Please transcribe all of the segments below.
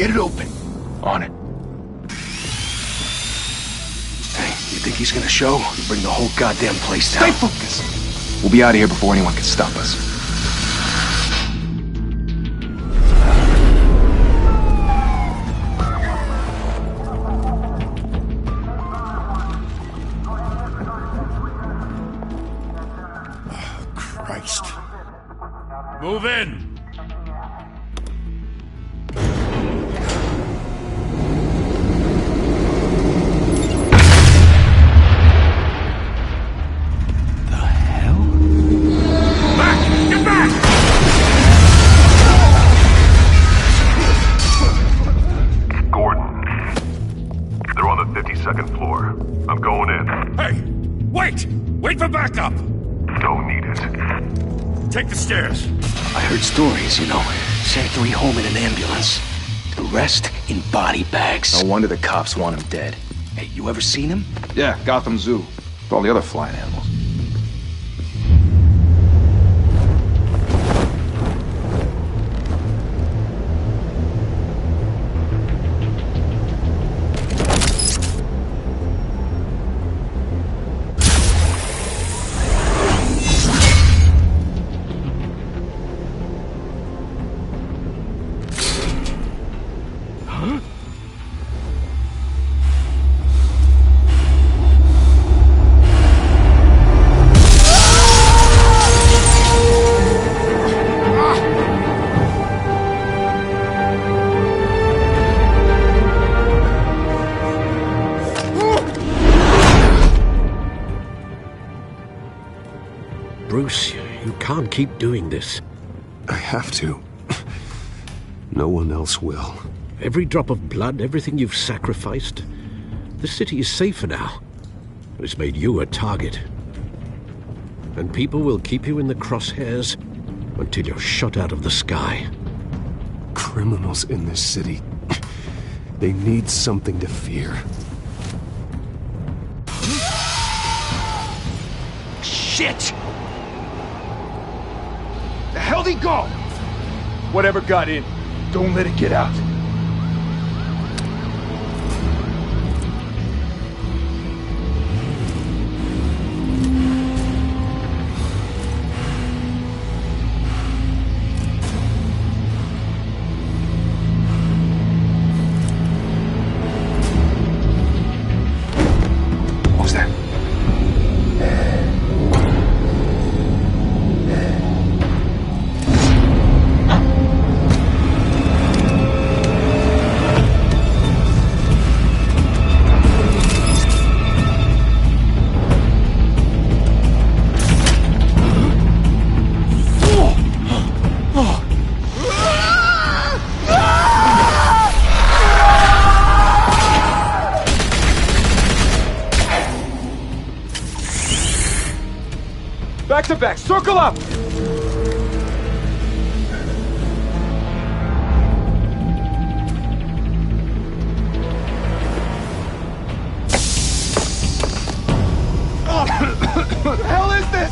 Get it open. On it. Hey, you think he's gonna show? You bring the whole goddamn place down. Stay focused. We'll be out of here before anyone can stop us. Christ. Move in! Wait for backup! Don't need it. Take the stairs. I heard stories, you know. Sent 3 home in an ambulance. The rest in body bags. No wonder the cops want him dead. Hey, you ever seen him? Yeah, Gotham Zoo. With all the other flying animals. Bruce, you can't keep doing this. I have to. No one else will. Every drop of blood, everything you've sacrificed. The city is safer now. It's made you a target. And people will keep you in the crosshairs until you're shot out of the sky. Criminals in this city. They need something to fear. Shit! The hell'd he go? Whatever got in, don't let it get out. What was that? Back to back, circle up! What the hell is this?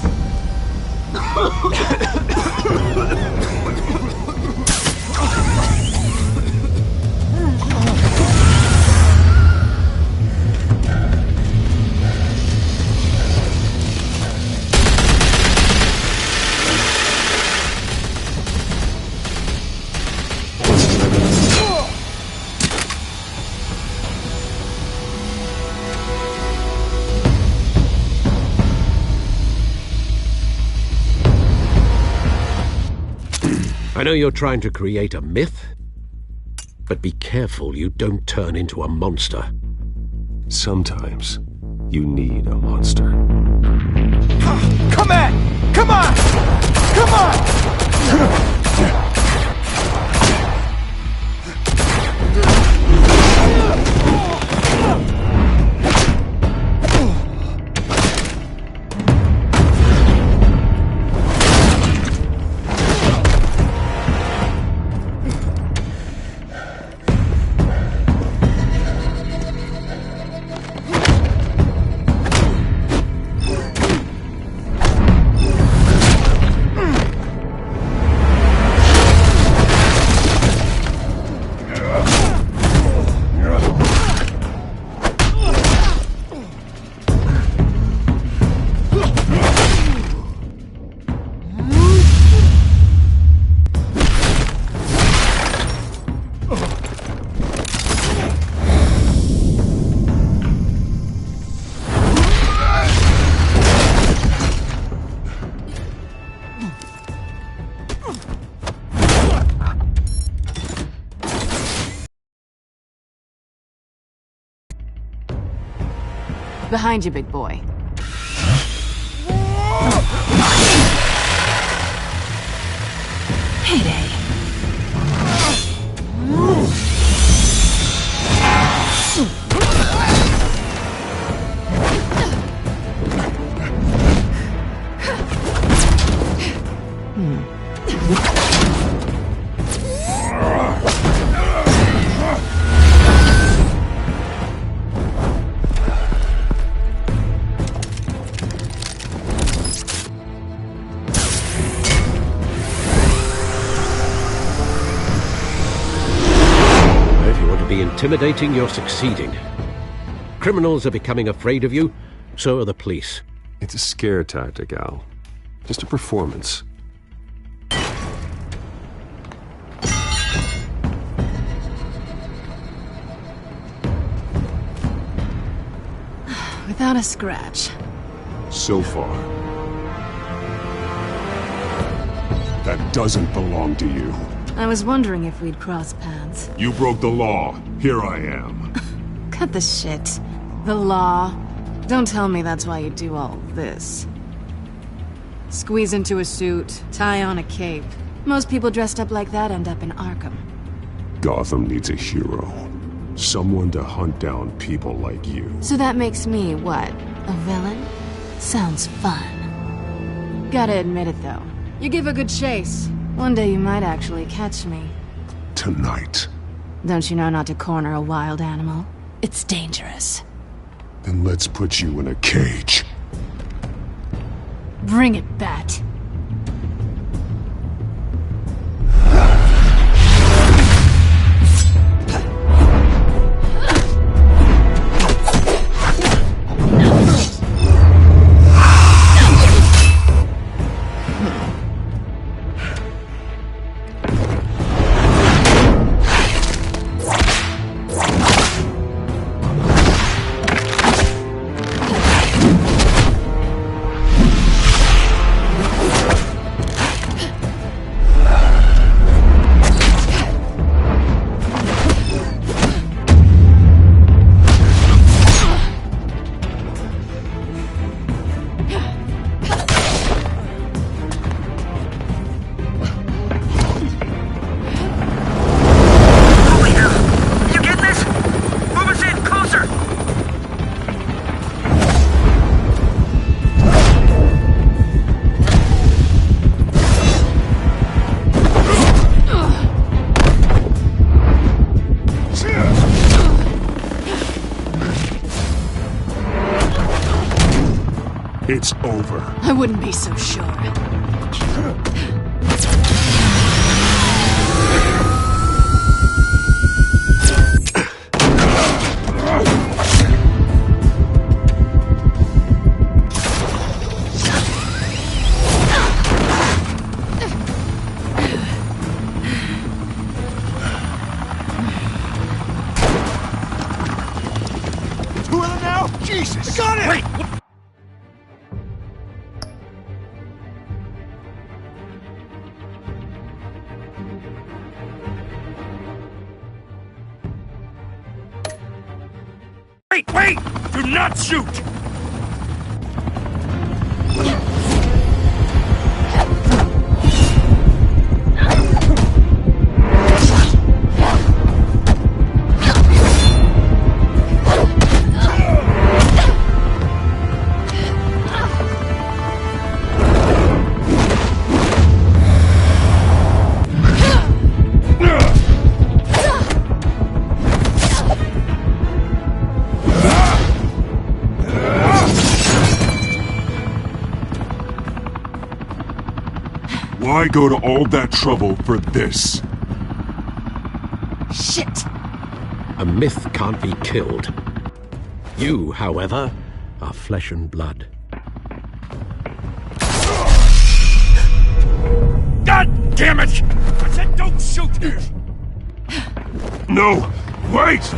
I know you're trying to create a myth, but be careful you don't turn into a monster. Sometimes you need a monster. Come on! Come on! Come on! Behind you, big boy. Payday. Intimidating, you're succeeding. Criminals are becoming afraid of you, so are the police. It's a scare tactic, Al. Just a performance. Without a scratch. So far. That doesn't belong to you. I was wondering if we'd cross paths. You broke the law. Here I am. Cut the shit. The law. Don't tell me that's why you do all this. Squeeze into a suit, tie on a cape. Most people dressed up like that end up in Arkham. Gotham needs a hero. Someone to hunt down people like you. So that makes me, what, a villain? Sounds fun. Gotta admit it, though. You give a good chase. One day you might actually catch me. Tonight. Don't you know not to corner a wild animal? It's dangerous. Then let's put you in a cage. Bring it, Bat. It's over. I wouldn't be so sure. Two of them now? Jesus! Got it! Wait! Wait! Do not shoot! Why go to all that trouble for this? Shit! A myth can't be killed. You, however, are flesh and blood. God damn it! I said don't shoot! No! Wait!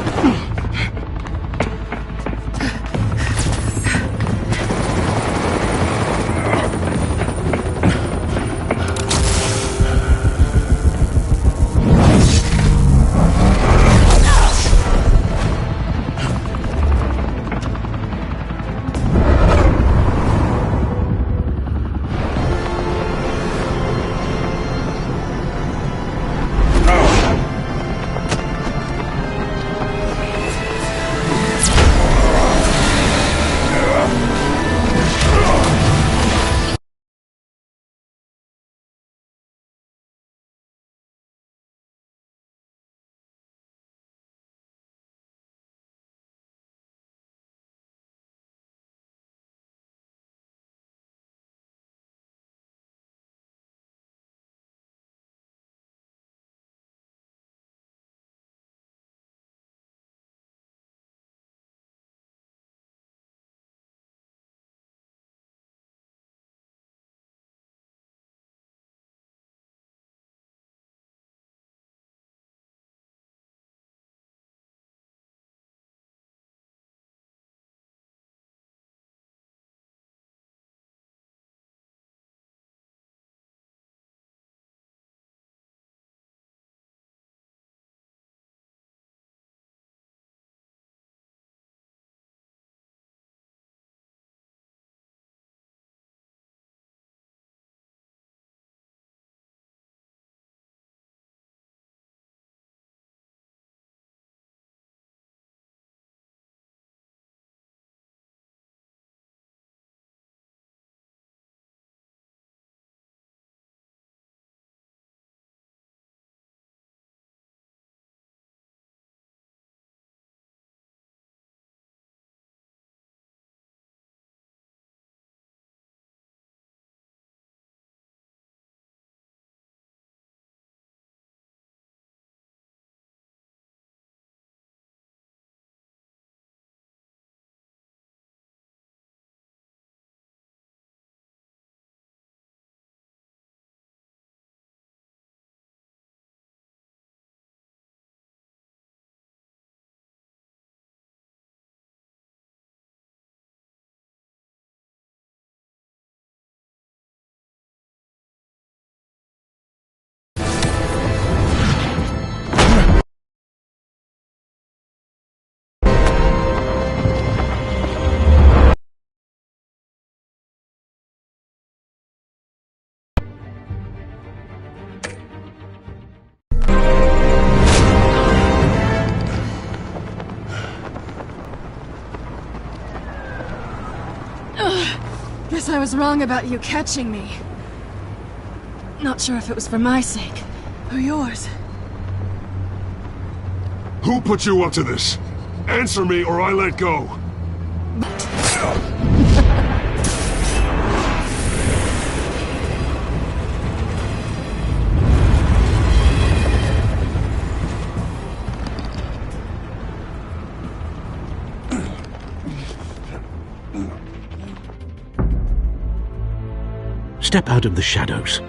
Guess I was wrong about you catching me. Not sure if it was for my sake, or yours. Who put you up to this? Answer me or I let go. Step out of the shadows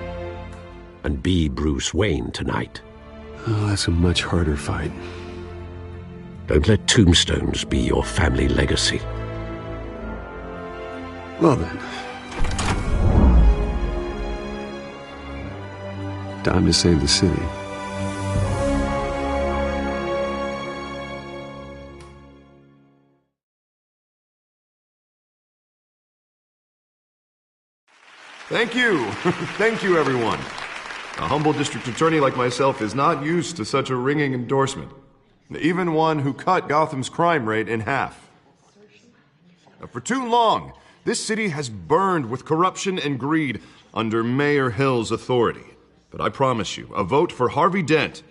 and be Bruce Wayne tonight. Oh, that's a much harder fight. Don't let tombstones be your family legacy. Well then. Time to save the city. Thank you. Thank you, everyone. A humble district attorney like myself is not used to such a ringing endorsement. Even one who cut Gotham's crime rate in half. For too long, this city has burned with corruption and greed under Mayor Hill's authority. But I promise you, a vote for Harvey Dent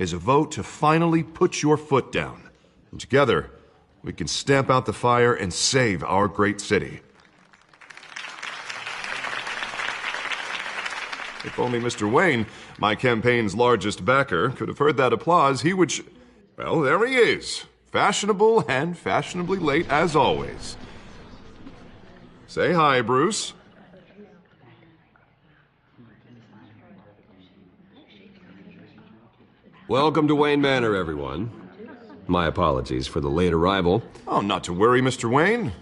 is a vote to finally put your foot down. And together, we can stamp out the fire and save our great city. If only Mr. Wayne, my campaign's largest backer, could have heard that applause, he would... Well, there he is. Fashionable and fashionably late as always. Say hi, Bruce. Welcome to Wayne Manor, everyone. My apologies for the late arrival. Oh, not to worry, Mr. Wayne.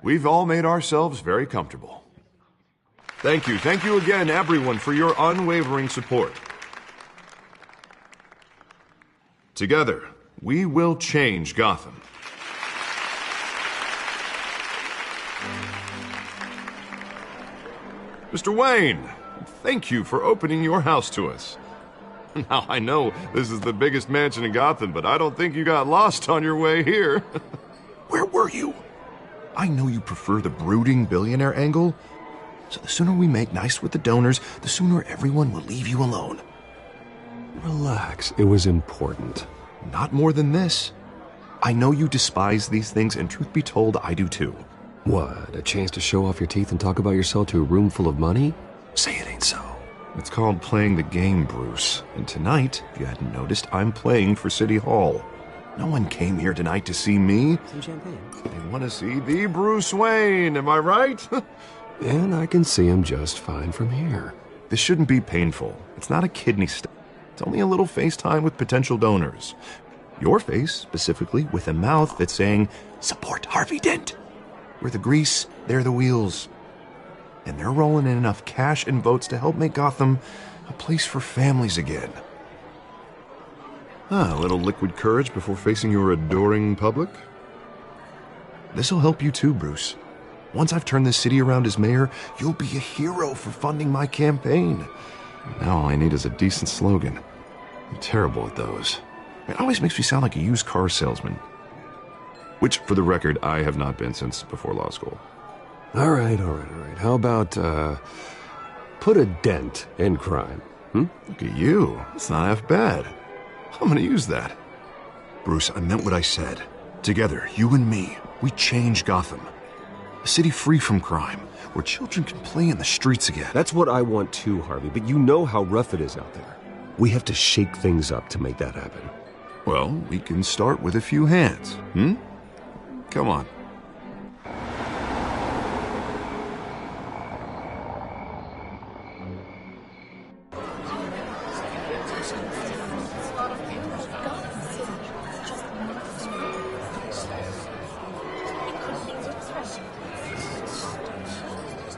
We've all made ourselves very comfortable. Thank you again, everyone, for your unwavering support. Together, we will change Gotham. Mr. Wayne, thank you for opening your house to us. Now, I know this is the biggest mansion in Gotham, but I don't think you got lost on your way here. Where were you? I know you prefer the brooding billionaire angle, so the sooner we make nice with the donors, the sooner everyone will leave you alone. Relax, it was important. Not more than this. I know you despise these things, and truth be told, I do too. What, a chance to show off your teeth and talk about yourself to a room full of money? Say it ain't so. It's called playing the game, Bruce. And tonight, if you hadn't noticed, I'm playing for City Hall. No one came here tonight to see me. Some champagne. They want to see the Bruce Wayne, am I right? And I can see him just fine from here. This shouldn't be painful. It's not a kidney stone. It's only a little FaceTime with potential donors. Your face, specifically, with a mouth that's saying, support Harvey Dent. We're the grease, they're the wheels. And they're rolling in enough cash and votes to help make Gotham a place for families again. A little liquid courage before facing your adoring public. This'll help you too, Bruce. Once I've turned this city around as mayor, you'll be a hero for funding my campaign. Now all I need is a decent slogan. I'm terrible at those. It always makes me sound like a used car salesman. Which, for the record, I have not been since before law school. All right. How about, put a dent in crime, Look at you. It's not half bad. I'm gonna use that. Bruce, I meant what I said. Together, you and me, we change Gotham. A city free from crime, where children can play in the streets again. That's what I want too, Harvey, but you know how rough it is out there. We have to shake things up to make that happen. Well, we can start with a few hands, Come on.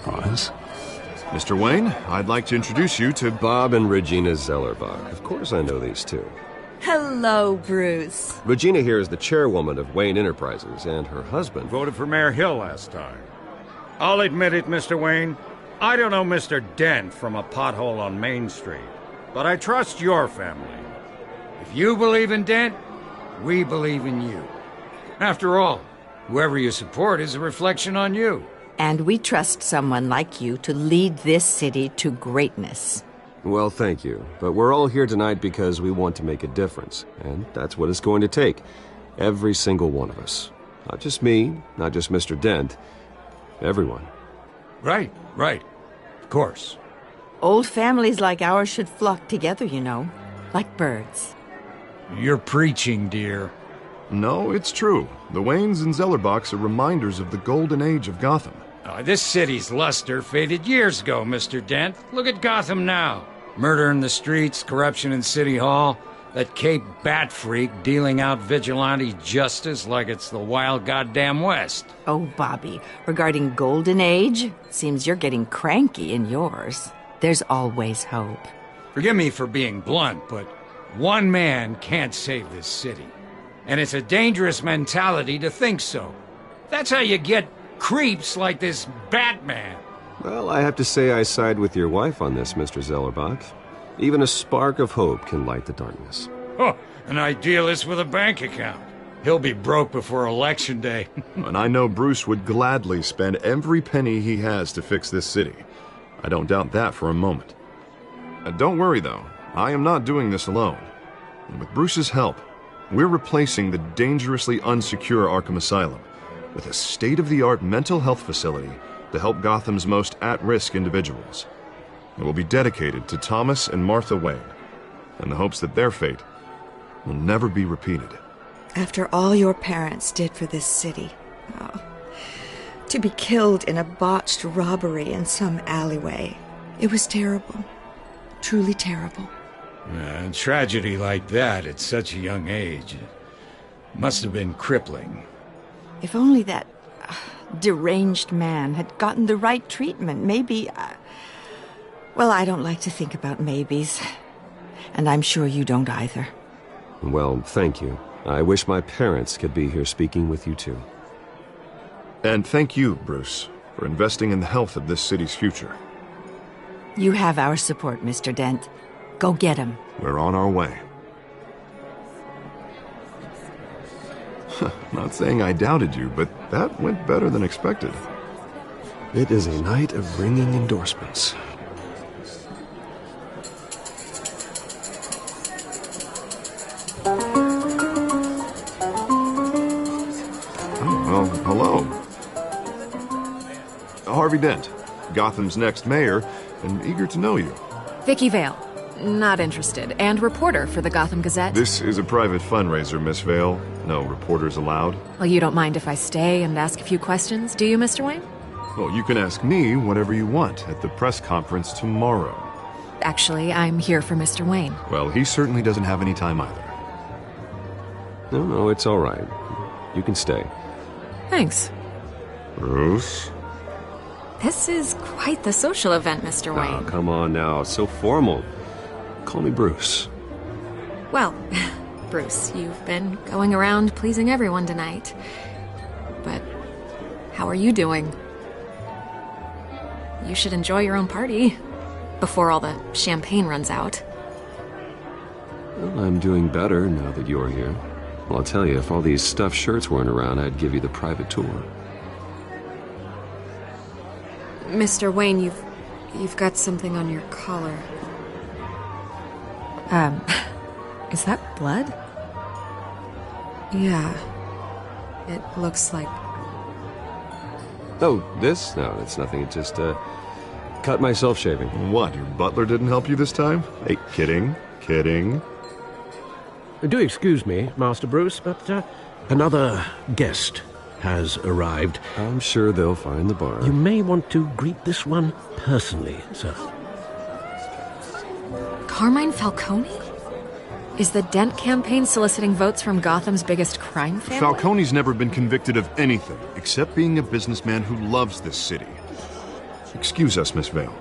Pause. Mr. Wayne, I'd like to introduce you to Bob and Regina Zellerbach. Of course I know these two. Hello, Bruce. Regina here is the chairwoman of Wayne Enterprises, and her husband... Voted for Mayor Hill last time. I'll admit it, Mr. Wayne. I don't know Mr. Dent from a pothole on Main Street, but I trust your family. If you believe in Dent, we believe in you. After all, whoever you support is a reflection on you. And we trust someone like you to lead this city to greatness. Well, thank you. But we're all here tonight because we want to make a difference. And that's what it's going to take. Every single one of us. Not just me, not just Mr. Dent. Everyone. Right. Of course. Old families like ours should flock together, you know. Like birds. You're preaching, dear. No, it's true. The Waynes and Zellerbachs are reminders of the golden age of Gotham. This city's luster faded years ago, Mr. Dent. Look at Gotham now. Murder in the streets, corruption in City Hall, that Cape Bat freak dealing out vigilante justice like it's the wild goddamn West. Oh, Bobby, regarding Golden Age, seems you're getting cranky in yours. There's always hope. Forgive me for being blunt, but one man can't save this city. And it's a dangerous mentality to think so. That's how you get creeps like this Batman. Well, I have to say I side with your wife on this, Mr. Zellerbach. Even a spark of hope can light the darkness. Oh, an idealist with a bank account. He'll be broke before Election Day. And I know Bruce would gladly spend every penny he has to fix this city. I don't doubt that for a moment. Don't worry, though. I am not doing this alone. And with Bruce's help, we're replacing the dangerously unsecure Arkham Asylum with a state-of-the-art mental health facility to help Gotham's most at-risk individuals. It will be dedicated to Thomas and Martha Wayne, in the hopes that their fate will never be repeated. After all your parents did for this city, to be killed in a botched robbery in some alleyway, it was terrible. Truly terrible. A tragedy like that at such a young age must have been crippling. If only that deranged man had gotten the right treatment, maybe... Well, I don't like to think about maybes. And I'm sure you don't either. Well, thank you. I wish my parents could be here speaking with you too. And thank you, Bruce, for investing in the health of this city's future. You have our support, Mr. Dent. Go get him. We're on our way. Not saying I doubted you, but that went better than expected. It is a night of ringing endorsements. Well, hello. Harvey Dent, Gotham's next mayor, and eager to know you. Vicky Vale. Not interested. And reporter for the Gotham Gazette. This is a private fundraiser, Miss Vale. No reporters allowed. Well, you don't mind if I stay and ask a few questions, do you, Mr. Wayne? Well, you can ask me whatever you want at the press conference tomorrow. Actually, I'm here for Mr. Wayne. Well, he certainly doesn't have any time either. No, it's all right. You can stay. Thanks. Bruce? This is quite the social event, Mr. Wayne. Oh, come on now. It's so formal. Call me Bruce. Well, Bruce, you've been going around pleasing everyone tonight. But how are you doing? You should enjoy your own party before all the champagne runs out. Well, I'm doing better now that you're here. Well, I'll tell you, if all these stuffed shirts weren't around, I'd give you the private tour. Mr. Wayne, you've got something on your collar. Is that blood? Yeah. It looks like... Oh, this? No, it's nothing. It just, cut myself shaving. What, your butler didn't help you this time? Hey, kidding. Do excuse me, Master Bruce, but another guest has arrived. I'm sure they'll find the bar. You may want to greet this one personally, sir. Carmine Falcone? Is the Dent campaign soliciting votes from Gotham's biggest crime family? Falcone's never been convicted of anything, except being a businessman who loves this city. Excuse us, Miss Vale.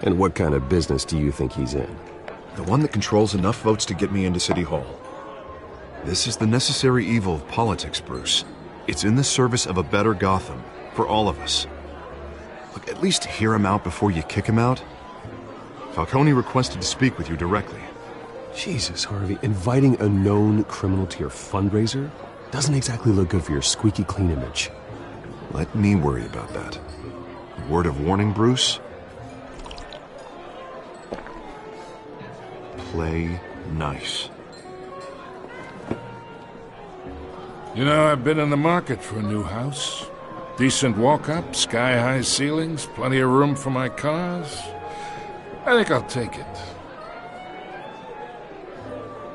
And what kind of business do you think he's in? The one that controls enough votes to get me into City Hall. This is the necessary evil of politics, Bruce. It's in the service of a better Gotham, for all of us. Look, at least hear him out before you kick him out. Falcone requested to speak with you directly. Jesus, Harvey, inviting a known criminal to your fundraiser doesn't exactly look good for your squeaky clean image. Let me worry about that. A word of warning, Bruce? Play nice. You know, I've been in the market for a new house. Decent walk-up, sky-high ceilings, plenty of room for my cars. I think I'll take it.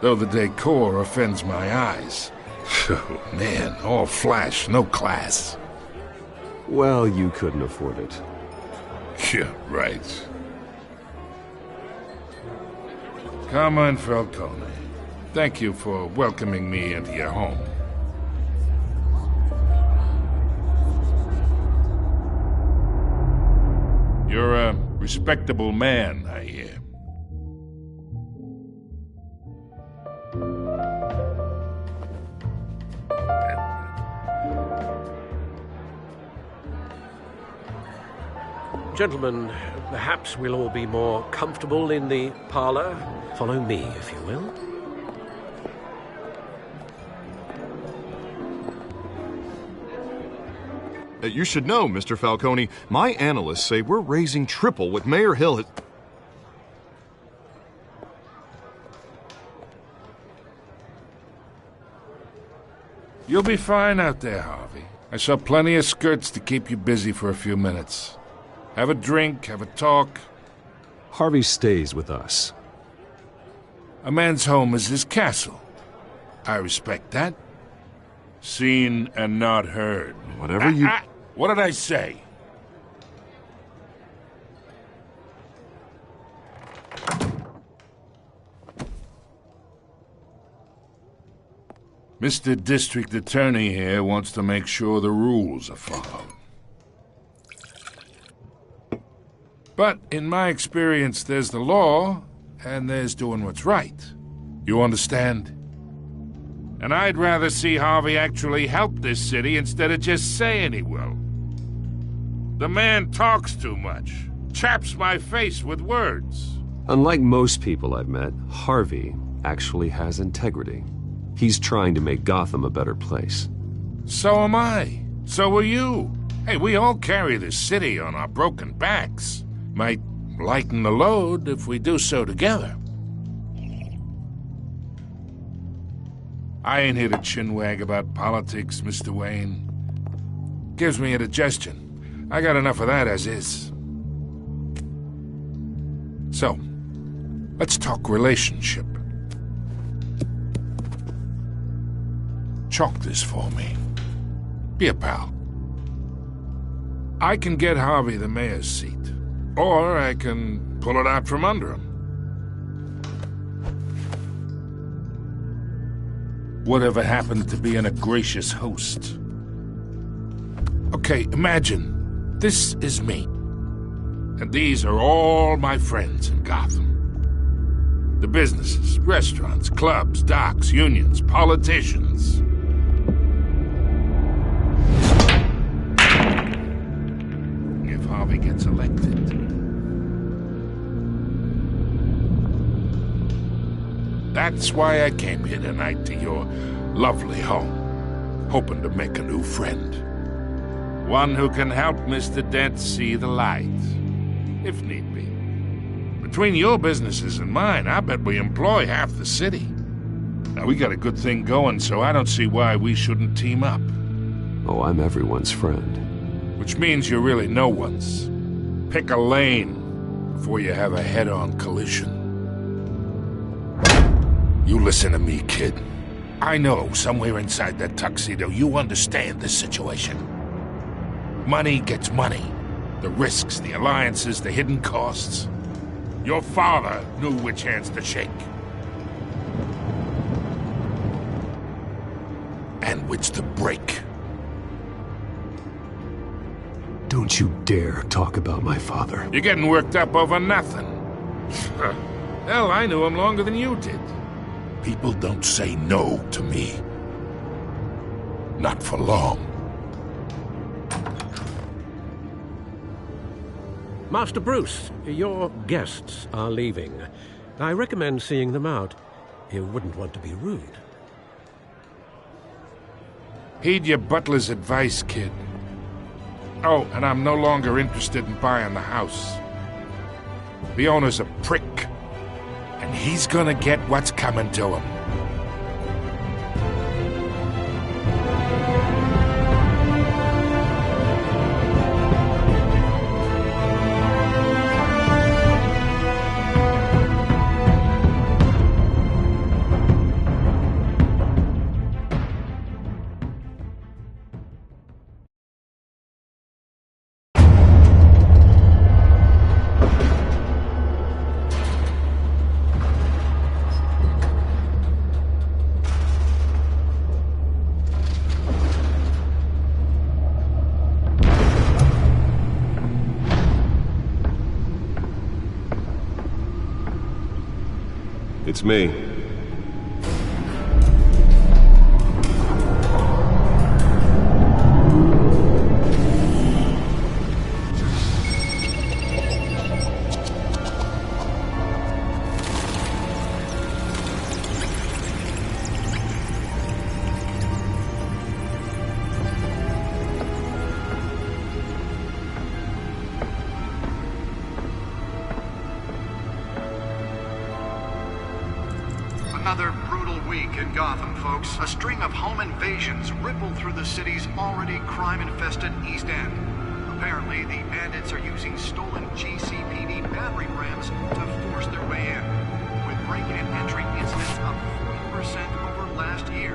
Though the decor offends my eyes. Oh, man, all flash, no class. Well, you couldn't afford it. Yeah, right. Carmine Falcone, thank you for welcoming me into your home. You're a respectable man, I hear. Gentlemen, perhaps we'll all be more comfortable in the parlor. Follow me, if you will. You should know, Mr. Falcone, my analysts say we're raising triple what Mayor Hill has... You'll be fine out there, Harvey. I saw plenty of skirts to keep you busy for a few minutes. Have a drink, have a talk. Harvey stays with us. A man's home is his castle. I respect that. Seen and not heard. Whatever you... What did I say? Mr. District Attorney here wants to make sure the rules are followed. But in my experience, there's the law, and there's doing what's right. You understand? And I'd rather see Harvey actually help this city instead of just saying he will. The man talks too much, chaps my face with words. Unlike most people I've met, Harvey actually has integrity. He's trying to make Gotham a better place. So am I. So are you. Hey, we all carry this city on our broken backs. Might lighten the load if we do so together. I ain't here to chinwag about politics, Mr. Wayne. Gives me indigestion. I got enough of that as is. So, let's talk relationship. Chalk this for me. Be a pal. I can get Harvey the mayor's seat, or I can pull it out from under him. Whatever happened to being a gracious host? Okay, imagine. This is me. And these are all my friends in Gotham. The businesses, restaurants, clubs, docks, unions, politicians. If Harvey gets elected. That's why I came here tonight to your lovely home, hoping to make a new friend. One who can help Mr. Dent see the light, if need be. Between your businesses and mine, I bet we employ half the city. Now, we got a good thing going, so I don't see why we shouldn't team up. Oh, I'm everyone's friend. Which means you're really no one's. Pick a lane before you have a head-on collision. You listen to me, kid. I know somewhere inside that tuxedo you understand this situation. Money gets money. The risks, the alliances, the hidden costs. Your father knew which hands to shake. And which to break. Don't you dare talk about my father. You're getting worked up over nothing. Hell, I knew him longer than you did. People don't say no to me. Not for long. Master Bruce, your guests are leaving. I recommend seeing them out. You wouldn't want to be rude. Heed your butler's advice, kid. Oh, and I'm no longer interested in buying the house. The owner's a prick, and he's gonna get what's coming to him. It's me. Another brutal week in Gotham, folks. A string of home invasions rippled through the city's already crime-infested East End. Apparently, the bandits are using stolen GCPD battering rams to force their way in, with break-in and entry incidents up 40% over last year.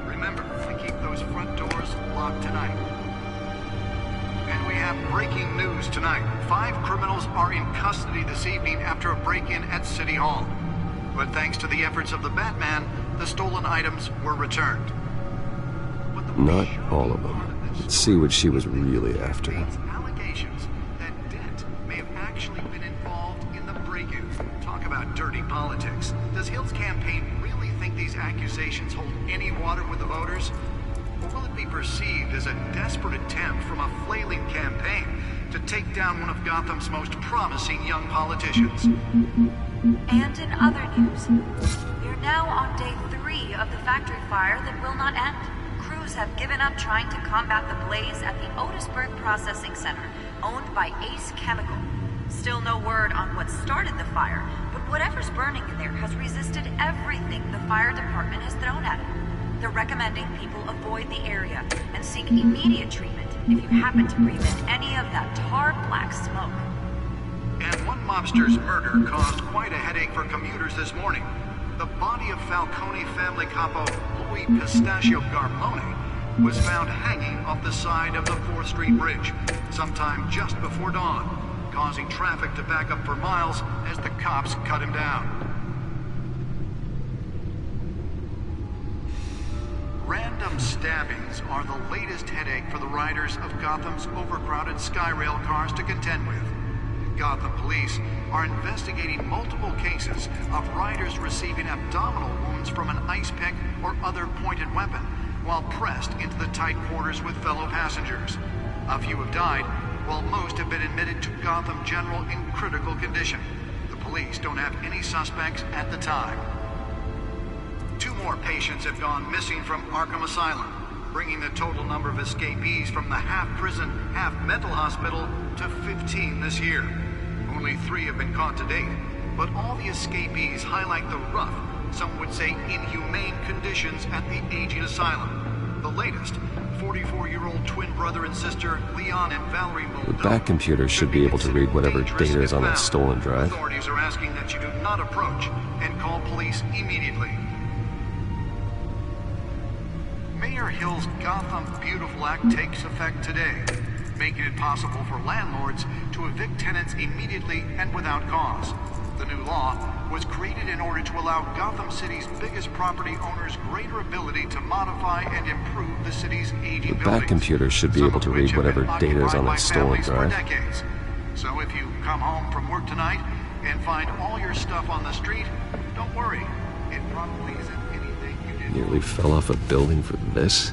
Remember to keep those front doors locked tonight. And we have breaking news tonight. 5 criminals are in custody this evening after a break-in at City Hall. But thanks to the efforts of the Batman, the stolen items were returned. Not all of them. Let's see what she was really after. Allegations that Dent may have actually been involved in the break-in. Talk about dirty politics. Does Hill's campaign really think these accusations hold any water with the voters? Or will it be perceived as a desperate attempt from a flailing campaign to take down one of Gotham's most promising young politicians? And in other news, we're now on day 3 of the factory fire that will not end. Crews have given up trying to combat the blaze at the Otisburg Processing Center, owned by Ace Chemical. Still no word on what started the fire, but whatever's burning in there has resisted everything the fire department has thrown at it. They're recommending people avoid the area and seek immediate treatment if you happen to breathe in any of that tar black smoke. And one mobster's murder caused quite a headache for commuters this morning. The body of Falcone family capo Louis Pistachio Garmone was found hanging off the side of the 4th Street Bridge sometime just before dawn, causing traffic to back up for miles as the cops cut him down. Random stabbings are the latest headache for the riders of Gotham's overcrowded Skyrail cars to contend with. Gotham police are investigating multiple cases of riders receiving abdominal wounds from an ice pick or other pointed weapon while pressed into the tight quarters with fellow passengers. A few have died, while most have been admitted to Gotham General in critical condition. The police don't have any suspects at the time. 2 more patients have gone missing from Arkham Asylum, bringing the total number of escapees from the half-prison, half-mental hospital to 15 this year. Only 3 have been caught to date, but all the escapees highlight the rough, some would say inhumane conditions at the aging asylum. The latest, 44-year-old twin brother and sister Leon and Valerie Muldoon. The back computer should be able to read whatever data is on that stolen drive. Authorities are asking that you do not approach and call police immediately. Mayor Hill's Gotham Beautiful Act takes effect today, making it possible for landlords to evict tenants immediately and without cause. The new law was created in order to allow Gotham City's biggest property owners greater ability to modify and improve the city's aging buildings. The back computer should be able to read whatever data is on that stolen drive. So if you come home from work tonight and find all your stuff on the street, don't worry. It probably isn't anything you did. Nearly fell off a building for this.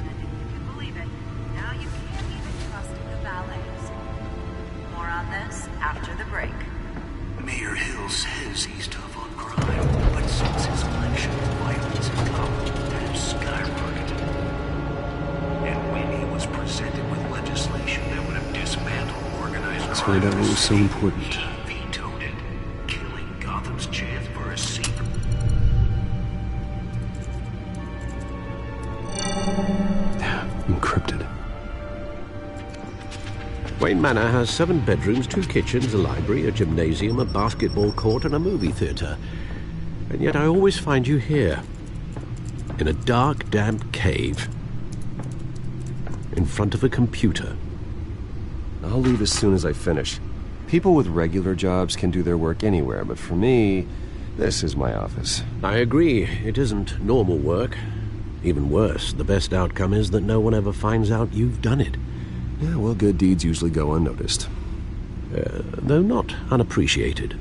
After the break. Mayor Hill says he's tough on crime, but since his election, turned out what was so important. Vetoed it, killing Gotham's chance for a sequel. Encrypted. Wayne Manor has 7 bedrooms, 2 kitchens, a library, a gymnasium, a basketball court, and a movie theater. And yet I always find you here, in a dark, damp cave, in front of a computer. I'll leave as soon as I finish. People with regular jobs can do their work anywhere, but for me, this is my office. I agree. It isn't normal work. Even worse, the best outcome is that no one ever finds out you've done it. Yeah, well, good deeds usually go unnoticed. Though not unappreciated.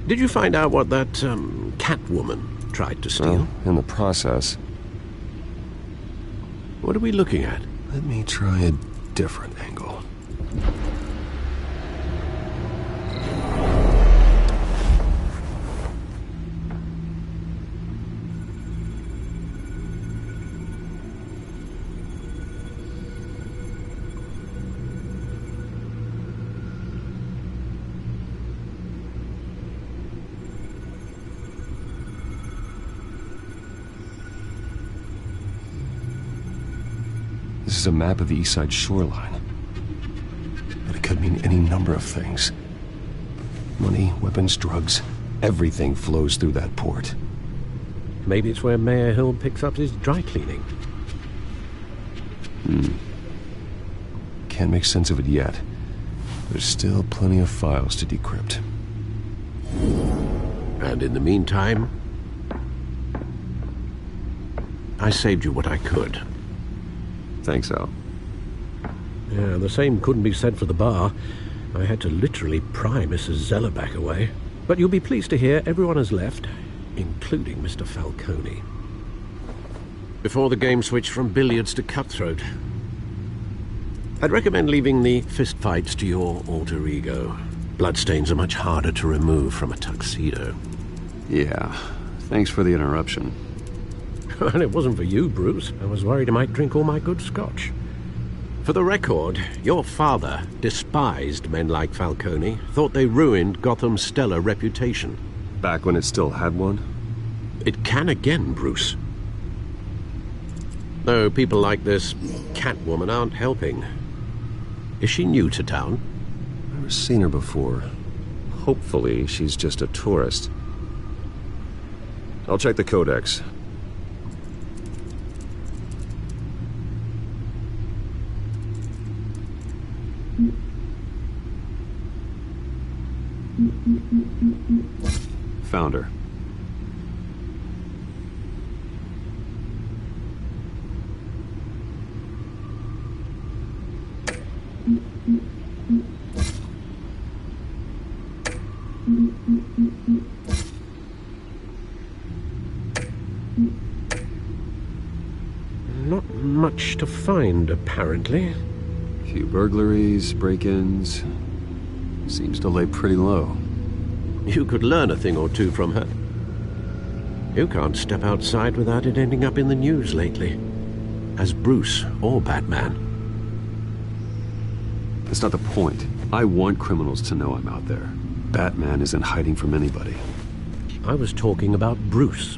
Did you find out what that, Catwoman tried to steal? Well, in the process. What are we looking at? Let me try a different angle. This is a map of the East Side shoreline. But it could mean any number of things. Money, weapons, drugs, everything flows through that port. Maybe it's where Mayor Hill picks up his dry cleaning. Can't make sense of it yet. There's still plenty of files to decrypt. And in the meantime, I saved you what I could. Thanks, Al. Yeah, the same couldn't be said for the bar. I had to literally pry Mrs. Zellerback away. But you'll be pleased to hear everyone has left, including Mr. Falcone. Before the game switched from billiards to cutthroat. I'd recommend leaving the fistfights to your alter ego. Bloodstains are much harder to remove from a tuxedo. Yeah, thanks for the interruption. And it wasn't for you, Bruce. I was worried I might drink all my good scotch. For the record, your father despised men like Falcone, thought they ruined Gotham's stellar reputation. Back when it still had one? It can again, Bruce. Though people like this Catwoman aren't helping. Is she new to town? Never seen her before. Hopefully, she's just a tourist. I'll check the codex. Found her. Not much to find, apparently. Few burglaries, break-ins. Seems to lay pretty low. You could learn a thing or two from her. You can't step outside without it ending up in the news lately. As Bruce or Batman. That's not the point. I want criminals to know I'm out there. Batman isn't hiding from anybody. I was talking about Bruce.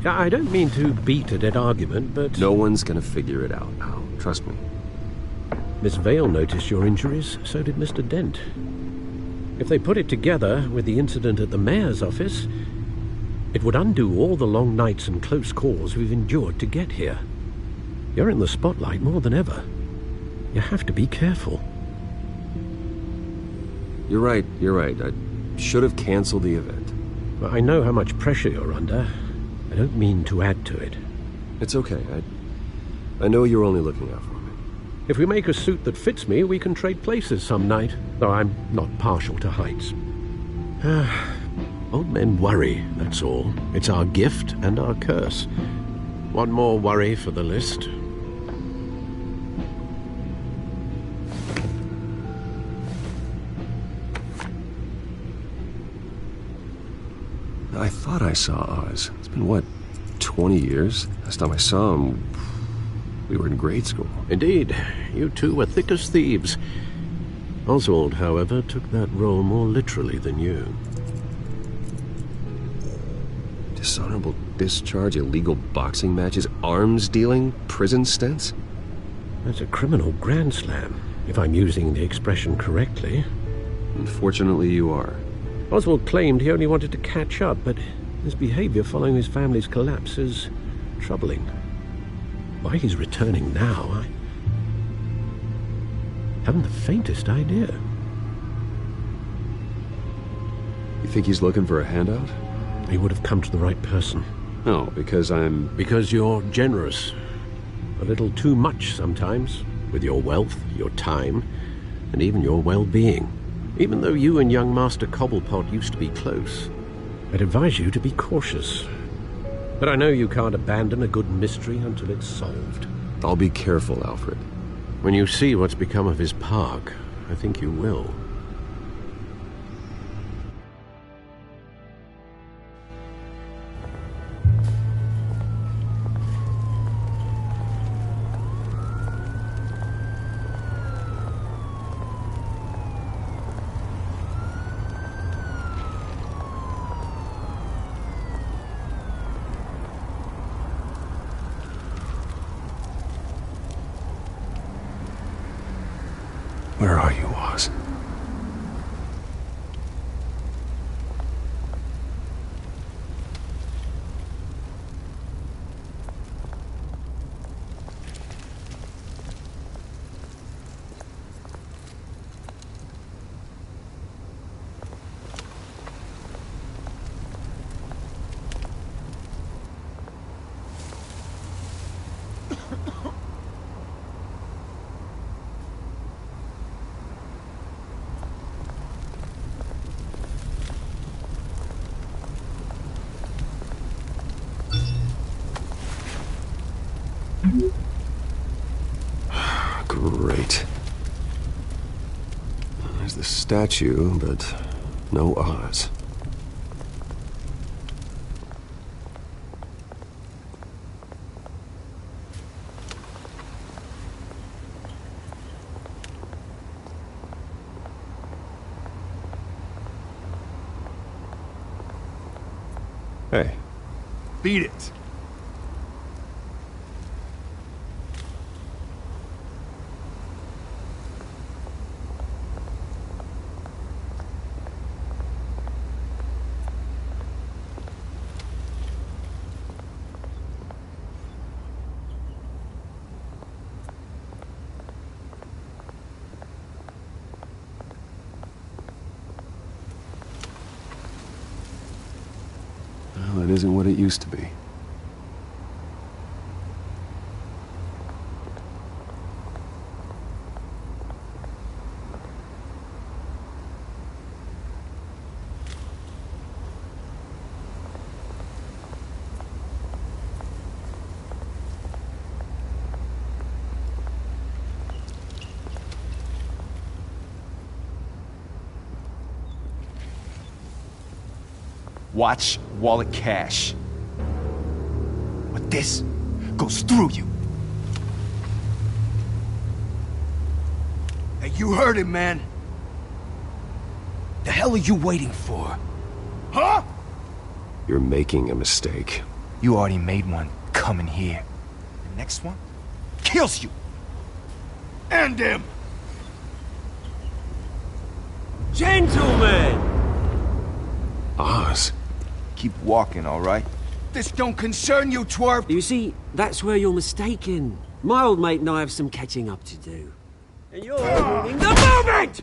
I don't mean to beat a dead argument, but... No one's gonna figure it out now. Trust me. Miss Vale noticed your injuries, so did Mr. Dent. If they put it together with the incident at the mayor's office, it would undo all the long nights and close calls we've endured to get here. You're in the spotlight more than ever. You have to be careful. You're right. I should have canceled the event. Well, I know how much pressure you're under. I don't mean to add to it. It's okay. I know you're only looking out for me. If we make a suit that fits me, we can trade places some night, though I'm not partial to heights. Old men worry, that's all. It's our gift and our curse. One more worry for the list. I thought I saw Oz. It's been, what, 20 years? Last time I saw him... We were in grade school. Indeed. You two were thick as thieves. Oswald, however, took that role more literally than you. Dishonorable discharge, illegal boxing matches, arms dealing, prison stints? That's a criminal grand slam, if I'm using the expression correctly. Unfortunately, you are. Oswald claimed he only wanted to catch up, but his behavior following his family's collapse is troubling. Why he's returning now, I haven't the faintest idea. You think he's looking for a handout? He would have come to the right person. No, because I'm... Because you're generous. A little too much sometimes, with your wealth, your time, and even your well-being. Even though you and young Master Cobblepot used to be close, I'd advise you to be cautious. But I know you can't abandon a good mystery until it's solved. I'll be careful, Alfred. When you see what's become of his park, I think you will. Where are you, Oz? Great. There's the statue, but no Oz. Hey. Beat it. Well, it isn't what it used to be. Watch wallet cash. But this goes through you. Hey, you heard him, man. The hell are you waiting for? Huh? You're making a mistake. You already made one coming here. The next one kills you. And him. Gentlemen! Oz. Keep walking, all right? This don't concern you, twerp! You see, that's where you're mistaken. My old mate and I have some catching up to do. And you're ruining the moment!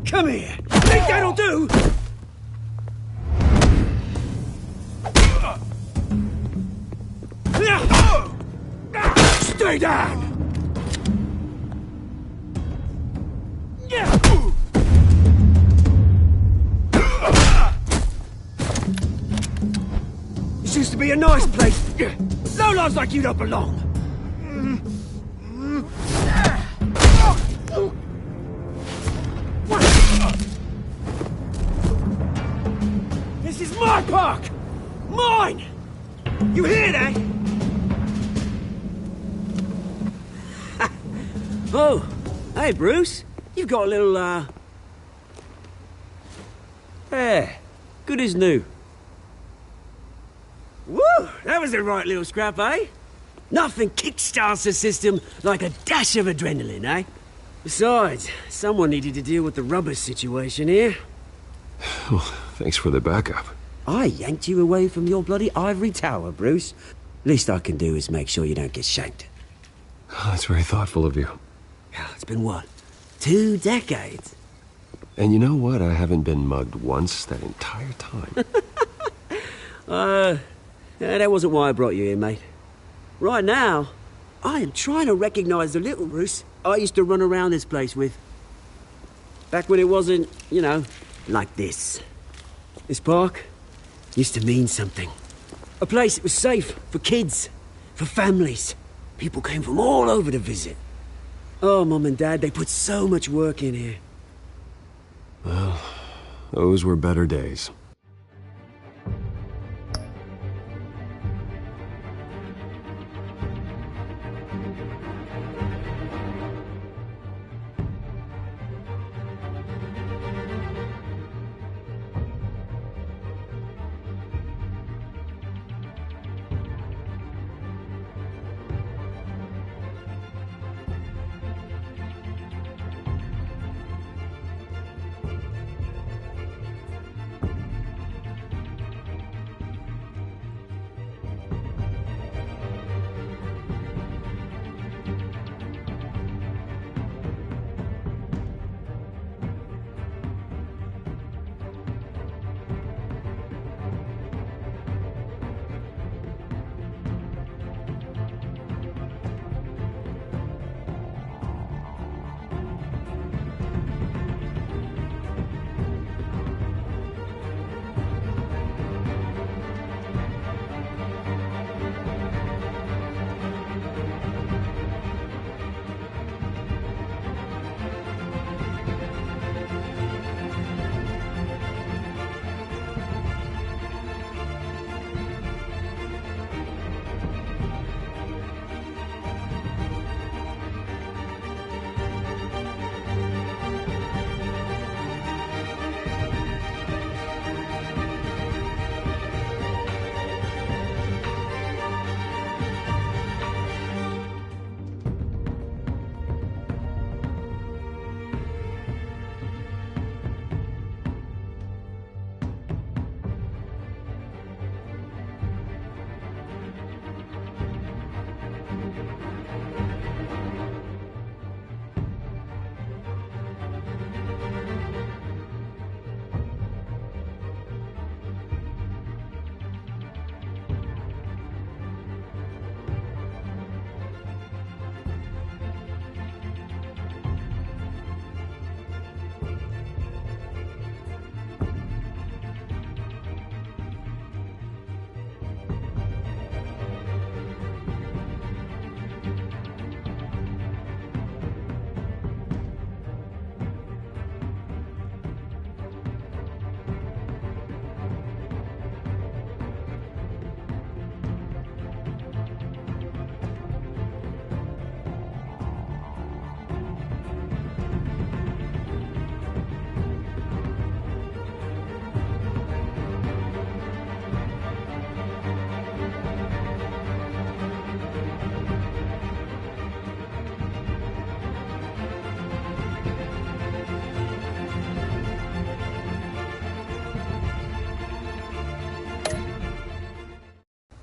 Come here! Think that'll do? Stay down! This used to be a nice place. Lowlifes like you don't belong. This is my park! Mine! You hear that? Oh, hey, Bruce. You've got a little, Yeah, good as new. Woo! That was a right little scrap, eh? Nothing kickstarts the system like a dash of adrenaline, eh? Besides, someone needed to deal with the rubber situation here. Well, thanks for the backup. I yanked you away from your bloody ivory tower, Bruce. Least I can do is make sure you don't get shanked. Oh, that's very thoughtful of you. It's been what? 2 decades? And you know what? I haven't been mugged once that entire time. That wasn't why I brought you here, mate. Right now, I am trying to recognize the little Bruce I used to run around this place with. Back when it wasn't, you know, like this. This park used to mean something. A place that was safe for kids, for families. People came from all over to visit. Oh, Mum and Dad, they put so much work in here. Well, those were better days.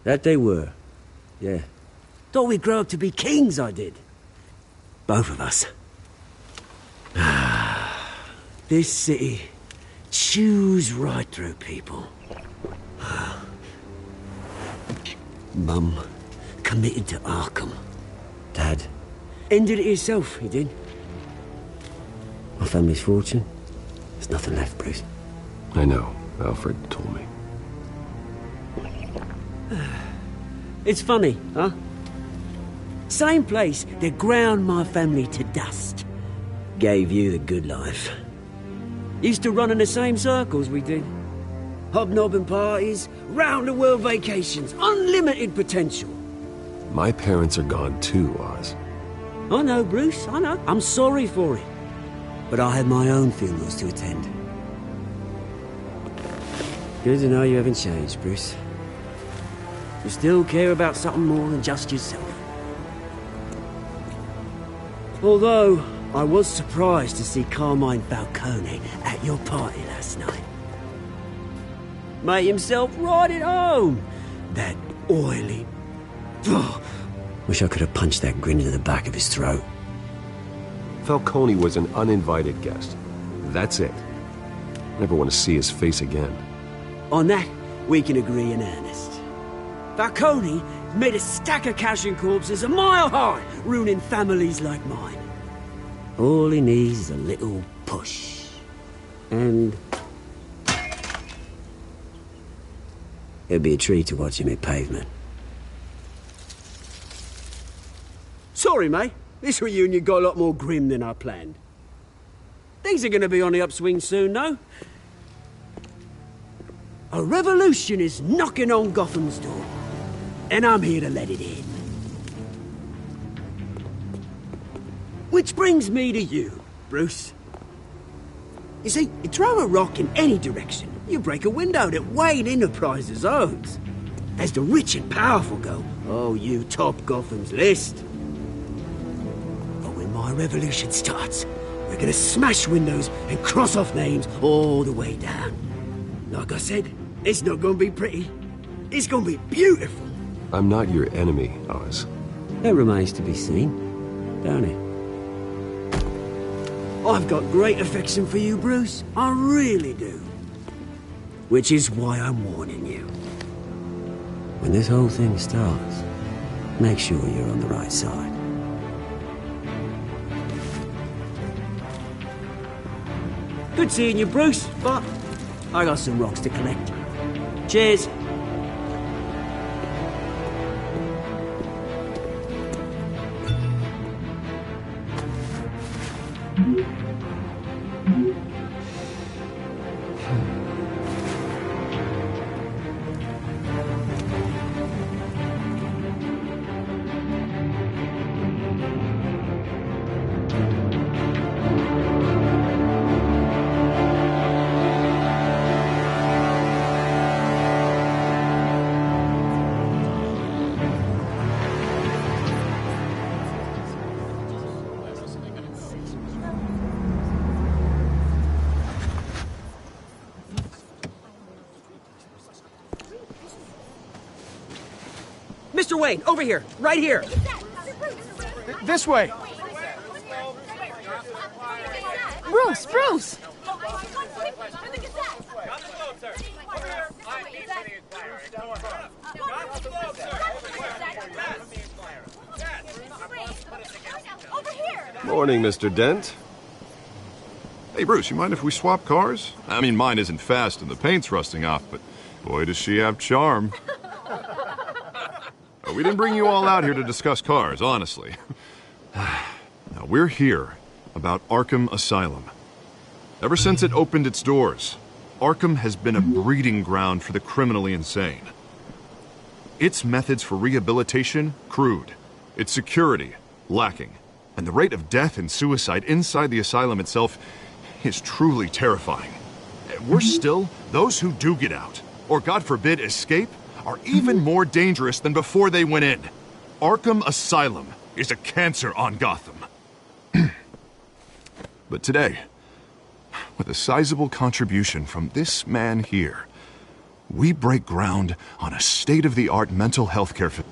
That they were. Yeah. Thought we'd grow up to be kings, I did. Both of us. This city chews right through people. Mum committed to Arkham. Dad ended it himself, he did. My family's fortune. There's nothing left, Bruce. I know. Alfred told me. It's funny, huh? Same place that ground my family to dust. Gave you the good life. Used to run in the same circles we did. Hobnobbing parties, round-the-world vacations, unlimited potential. My parents are gone too, Oz. I know, Bruce, I know. I'm sorry for it. But I had my own funerals to attend. Good to know you haven't changed, Bruce. You still care about something more than just yourself. Although, I was surprised to see Carmine Falcone at your party last night. Made himself right at home. That oily... Oh, wish I could have punched that grin into the back of his throat. Falcone was an uninvited guest. That's it. Never want to see his face again. On that, we can agree in earnest. Falcone made a stack of cash and corpses a mile high, ruining families like mine. All he needs is a little push. And... it'd be a treat to watch him hit pavement. Sorry, mate. This reunion got a lot more grim than I planned. Things are gonna be on the upswing soon, though. A revolution is knocking on Gotham's door. And I'm here to let it in. Which brings me to you, Bruce. You see, you throw a rock in any direction, you break a window that Wayne Enterprises owns. As the rich and powerful go, oh, you top Gotham's list. But when my revolution starts, we're gonna smash windows and cross off names all the way down. Like I said, it's not gonna be pretty. It's gonna be beautiful. I'm not your enemy, Oz. That remains to be seen, don't it? I've got great affection for you, Bruce. I really do. Which is why I'm warning you. When this whole thing starts, make sure you're on the right side. Good seeing you, Bruce, but I got some rocks to collect. Cheers. Mr. Wayne, over here. Right here. This way. Bruce, Bruce! Morning, Mr. Dent. Hey, Bruce, you mind if we swap cars? I mean, mine isn't fast and the paint's rusting off, but boy, does she have charm. We didn't bring you all out here to discuss cars, honestly. Now, we're here about Arkham Asylum. Ever since it opened its doors, Arkham has been a breeding ground for the criminally insane. Its methods for rehabilitation, crude. Its security, lacking. And the rate of death and suicide inside the asylum itself is truly terrifying. Worse still, those who do get out, or God forbid, escape, are even more dangerous than before they went in. Arkham Asylum is a cancer on Gotham. But today, with a sizable contribution from this man here, we break ground on a state-of-the-art mental health care facility.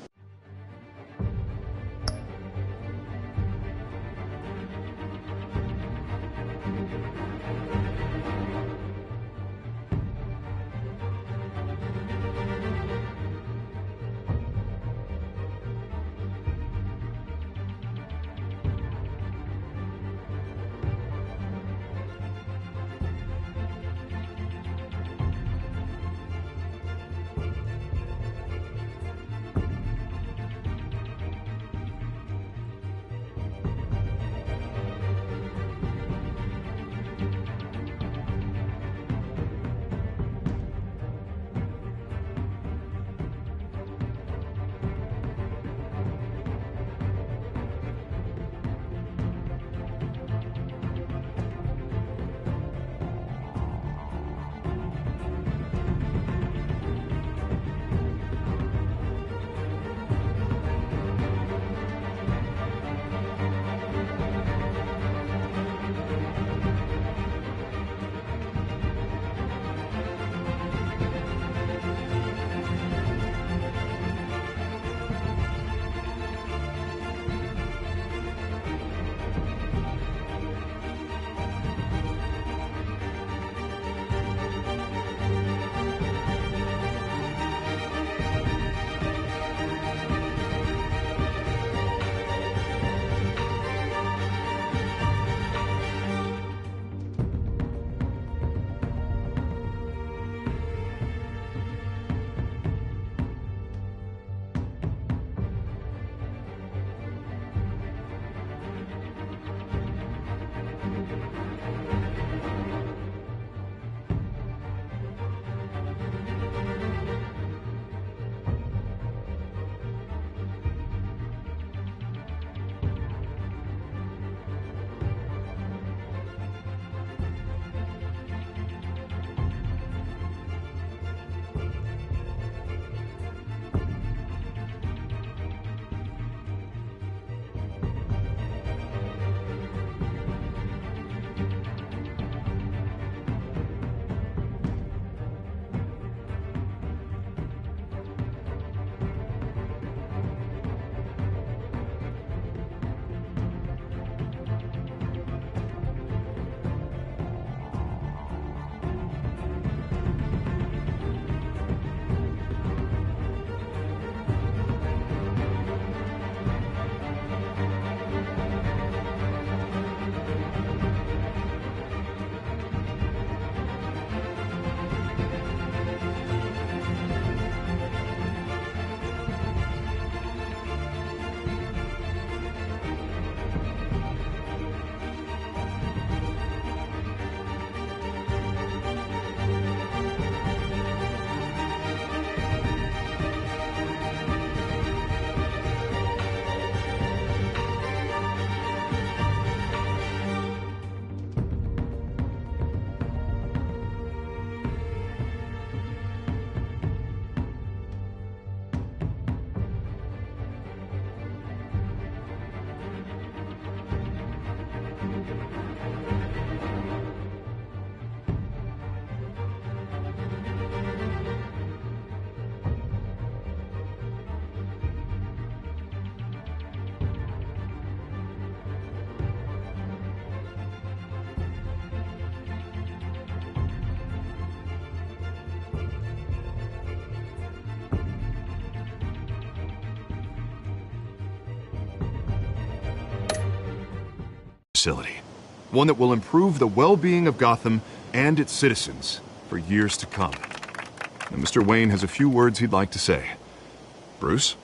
facility. One that will improve the well-being of Gotham and its citizens for years to come. And Mr. Wayne has a few words he'd like to say. Bruce?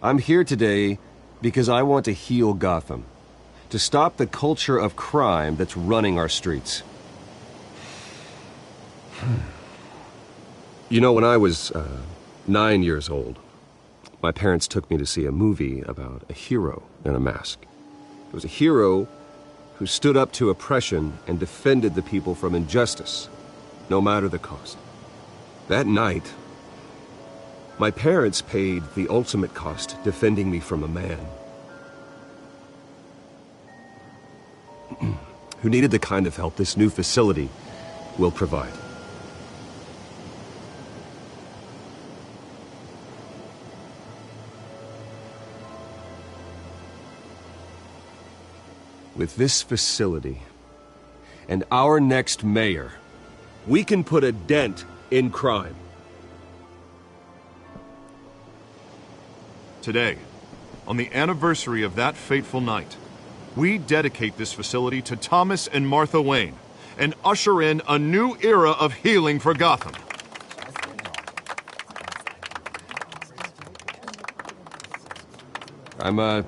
I'm here today because I want to heal Gotham. To stop the culture of crime that's running our streets. You know, when I was 9 years old, my parents took me to see a movie about a hero in a mask. It was a hero who stood up to oppression and defended the people from injustice, no matter the cost. That night, my parents paid the ultimate cost defending me from a man who needed the kind of help this new facility will provide. With this facility and our next mayor, we can put a dent in crime. Today, on the anniversary of that fateful night, we dedicate this facility to Thomas and Martha Wayne and usher in a new era of healing for Gotham. I'm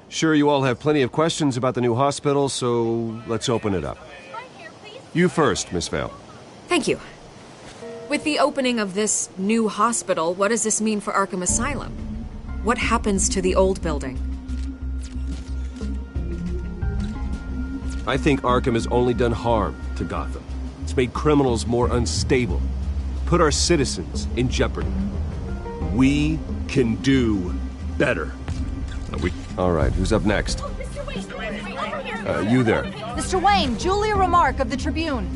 sure you all have plenty of questions about the new hospital, so let's open it up. You first, Miss Vale. Thank you. With the opening of this new hospital, what does this mean for Arkham Asylum? What happens to the old building? I think Arkham has only done harm to Gotham. It's made criminals more unstable, put our citizens in jeopardy. We can do better. All right, who's up next? You there. Mr. Wayne, Julia Remark of the Tribune.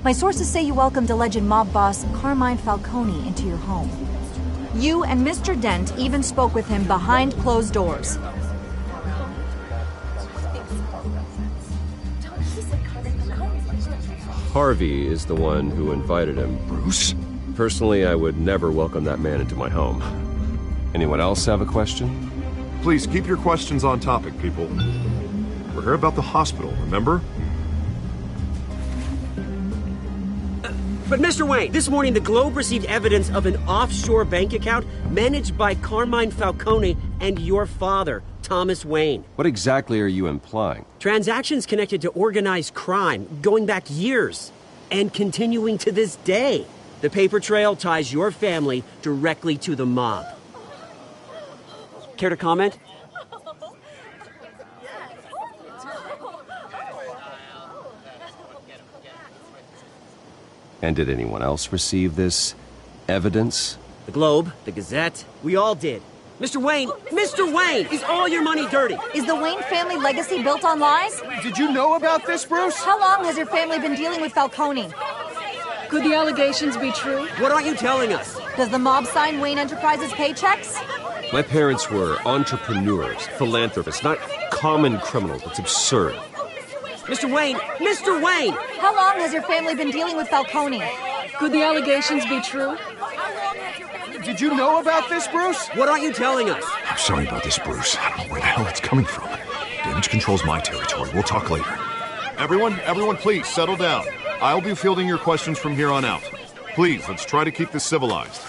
My sources say you welcomed alleged mob boss Carmine Falcone into your home. You and Mr. Dent even spoke with him behind closed doors. Harvey is the one who invited him. Bruce? Personally, I would never welcome that man into my home. Anyone else have a question? Please keep your questions on topic, people. We're here about the hospital, remember? But Mr. Wayne, this morning the Globe received evidence of an offshore bank account managed by Carmine Falcone and your father, Thomas Wayne. What exactly are you implying? Transactions connected to organized crime, going back years, and continuing to this day. The paper trail ties your family directly to the mob. Care to comment? And did anyone else receive this evidence? The Globe, the Gazette, we all did. Mr. Wayne, is all your money dirty? Is the Wayne family legacy built on lies? Did you know about this, Bruce? How long has your family been dealing with Falcone? Could the allegations be true? What aren't you telling us? Does the mob sign Wayne Enterprises paychecks? My parents were entrepreneurs, philanthropists, not common criminals. It's absurd. Mr. Wayne! How long has your family been dealing with Falcone? Could the allegations be true? Did you know about this, Bruce? What aren't you telling us? I'm sorry about this, Bruce. I don't know where the hell it's coming from. Damage control's my territory. We'll talk later. Everyone, please settle down. I'll be fielding your questions from here on out. Please, let's try to keep this civilized.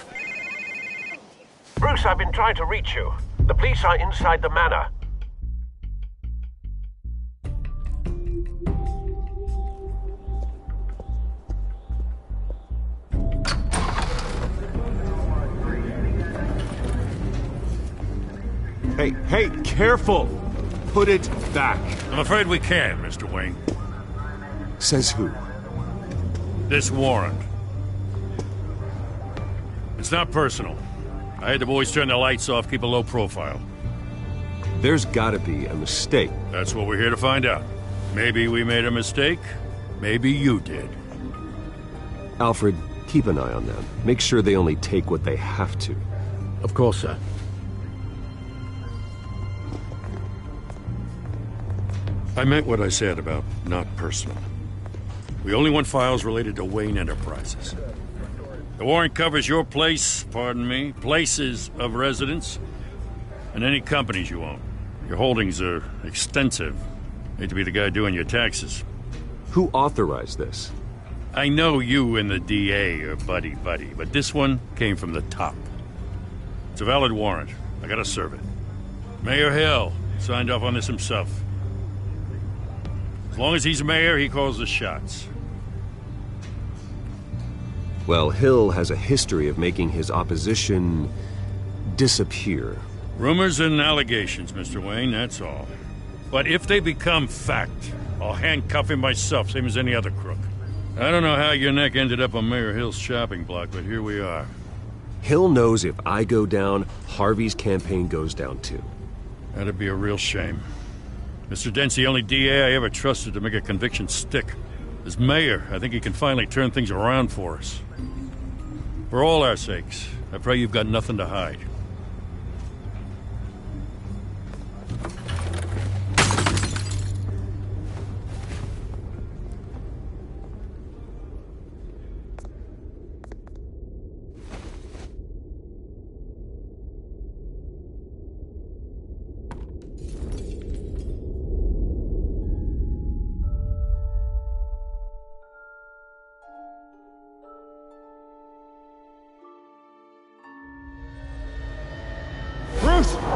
Bruce, I've been trying to reach you. The police are inside the manor. Hey, careful! Put it back. I'm afraid we can't, Mr. Wayne. Says who? This warrant. It's not personal. I had the boys turn the lights off, keep a low profile. There's gotta be a mistake. That's what we're here to find out. Maybe we made a mistake. Maybe you did. Alfred, keep an eye on them. Make sure they only take what they have to. Of course, sir. I meant what I said about not personal. We only want files related to Wayne Enterprises. The warrant covers your places of residence, and any companies you own. Your holdings are extensive. Hate to be the guy doing your taxes. Who authorized this? I know you and the DA are buddy-buddy, but this one came from the top. It's a valid warrant. I gotta serve it. Mayor Hill signed off on this himself. As long as he's mayor, he calls the shots. Well, Hill has a history of making his opposition disappear. Rumors and allegations, Mr. Wayne, that's all. But if they become fact, I'll handcuff him myself, same as any other crook. I don't know how your neck ended up on Mayor Hill's shopping block, but here we are. Hill knows if I go down, Harvey's campaign goes down too. That'd be a real shame. Mr. Dent's the only DA I ever trusted to make a conviction stick. As mayor, I think he can finally turn things around for us. For all our sakes, I pray you've got nothing to hide.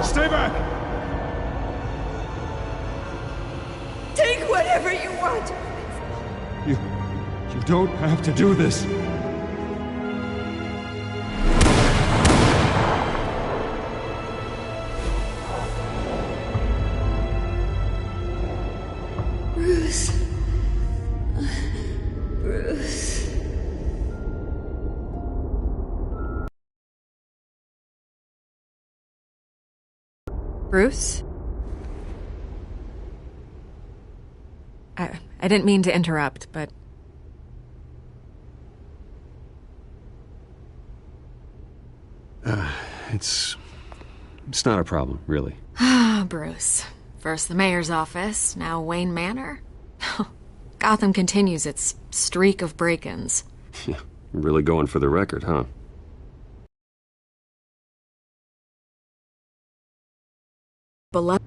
Stay back! Take whatever you want! You don't have to do this. Bruce. Bruce. Bruce? I didn't mean to interrupt, but... It's not a problem, really. Ah, Bruce. First the mayor's office, now Wayne Manor. Gotham continues its streak of break-ins. Yeah, really going for the record, huh? Beloved.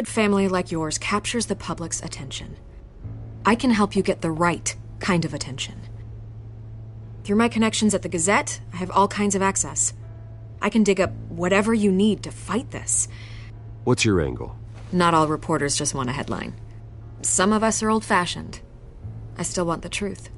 Family like yours captures the public's attention. I can help you get the right kind of attention. Through my connections at the Gazette, I have all kinds of access. I can dig up whatever you need to fight this. What's your angle? Not all reporters just want a headline. Some of us are old-fashioned. I still want the truth.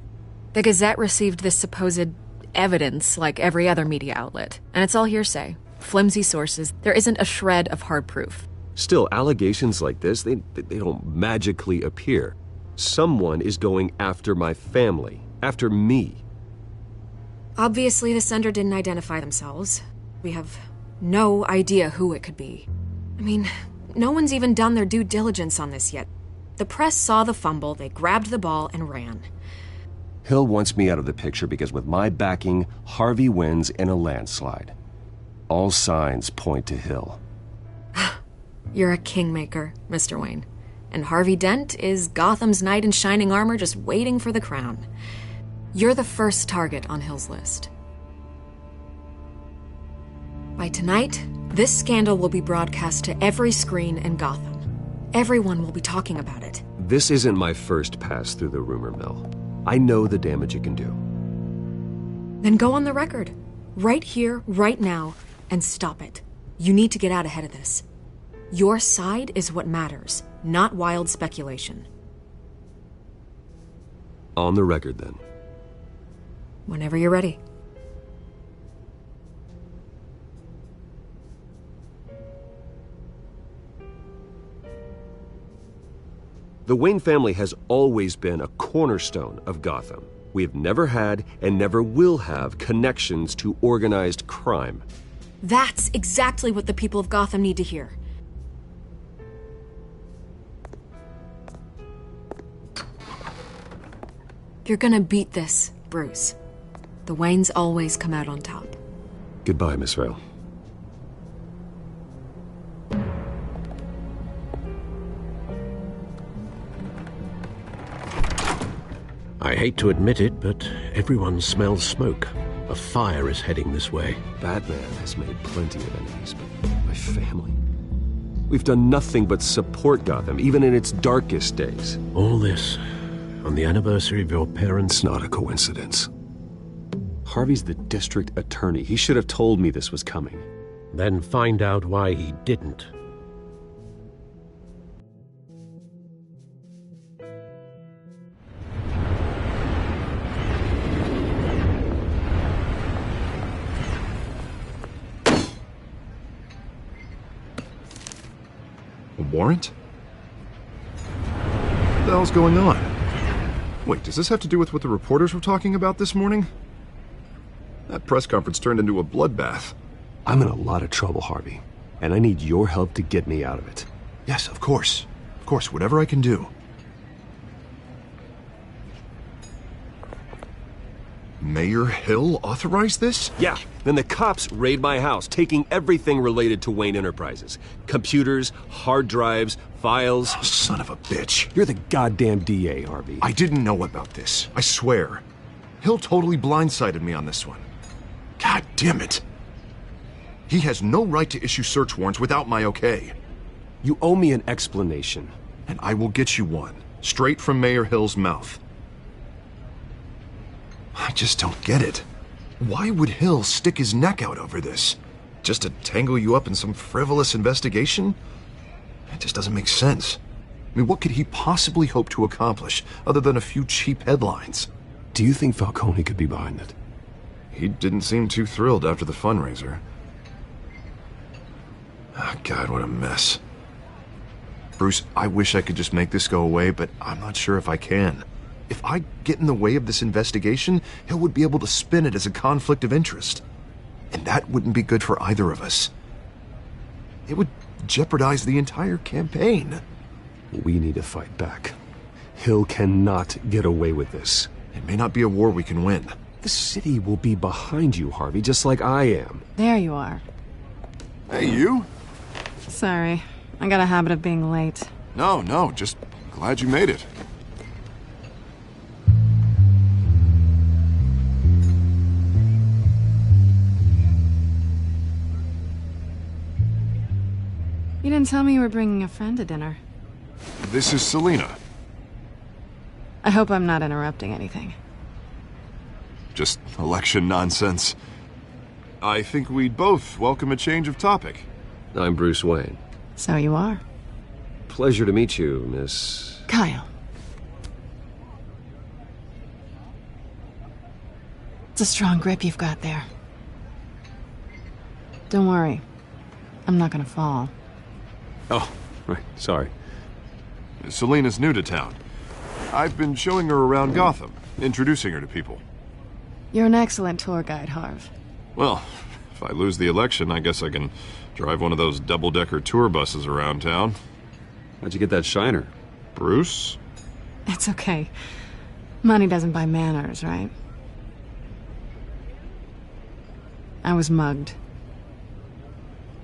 The Gazette received this supposed evidence like every other media outlet, and it's all hearsay. Flimsy sources. There isn't a shred of hard proof. Still, allegations like this, they don't magically appear. Someone is going after my family, after me. Obviously, the sender didn't identify themselves. We have no idea who it could be. I mean, no one's even done their due diligence on this yet. The press saw the fumble, they grabbed the ball and ran. Hill wants me out of the picture because with my backing, Harvey wins in a landslide. All signs point to Hill. You're a kingmaker, Mr. Wayne. And Harvey Dent is Gotham's knight in shining armor just waiting for the crown. You're the first target on Hill's list. By tonight, this scandal will be broadcast to every screen in Gotham. Everyone will be talking about it. This isn't my first pass through the rumor mill. I know the damage it can do. Then go on the record. Right here, right now, and stop it. You need to get out ahead of this. Your side is what matters, not wild speculation. On the record, then. Whenever you're ready. The Wayne family has always been a cornerstone of Gotham. We have never had and never will have connections to organized crime. That's exactly what the people of Gotham need to hear. You're gonna beat this, Bruce. The Waynes always come out on top. Goodbye, Miss Vale. I hate to admit it, but everyone smells smoke. A fire is heading this way. Batman has made plenty of enemies, but my family? We've done nothing but support Gotham, even in its darkest days. All this on the anniversary of your parents'... It's not a coincidence. Harvey's the district attorney. He should have told me this was coming. Then find out why he didn't. A warrant? What the hell's going on? Wait, does this have to do with what the reporters were talking about this morning? That press conference turned into a bloodbath. I'm in a lot of trouble, Harvey, and I need your help to get me out of it. Yes, of course. Of course, whatever I can do. Mayor Hill authorized this? Yeah, then the cops raid my house, taking everything related to Wayne Enterprises. Computers, hard drives, files. Oh, son of a bitch. You're the goddamn DA, Harvey. I didn't know about this. I swear. Hill totally blindsided me on this one. God damn it. He has no right to issue search warrants without my okay. You owe me an explanation. And I will get you one, straight from Mayor Hill's mouth. I just don't get it. Why would Hill stick his neck out over this? Just to tangle you up in some frivolous investigation? It just doesn't make sense. I mean, what could he possibly hope to accomplish other than a few cheap headlines? Do you think Falcone could be behind it? He didn't seem too thrilled after the fundraiser. Oh, God, what a mess. Bruce, I wish I could just make this go away, but I'm not sure if I can. If I get in the way of this investigation, Hill would be able to spin it as a conflict of interest. And that wouldn't be good for either of us. It would jeopardize the entire campaign. We need to fight back. Hill cannot get away with this. It may not be a war we can win. The city will be behind you, Harvey, just like I am. There you are. Hey, you? Sorry. I got a habit of being late. No, just glad you made it. You didn't tell me you were bringing a friend to dinner. This is Selina. I hope I'm not interrupting anything. Just election nonsense. I think we'd both welcome a change of topic. I'm Bruce Wayne. So you are. Pleasure to meet you, Miss... Kyle. It's a strong grip you've got there. Don't worry. I'm not gonna fall. Oh, right, sorry. Selina's new to town. I've been showing her around Gotham, introducing her to people. You're an excellent tour guide, Harv. Well, if I lose the election, I guess I can drive one of those double-decker tour buses around town. How'd you get that shiner? Bruce? It's okay. Money doesn't buy manners, right? I was mugged.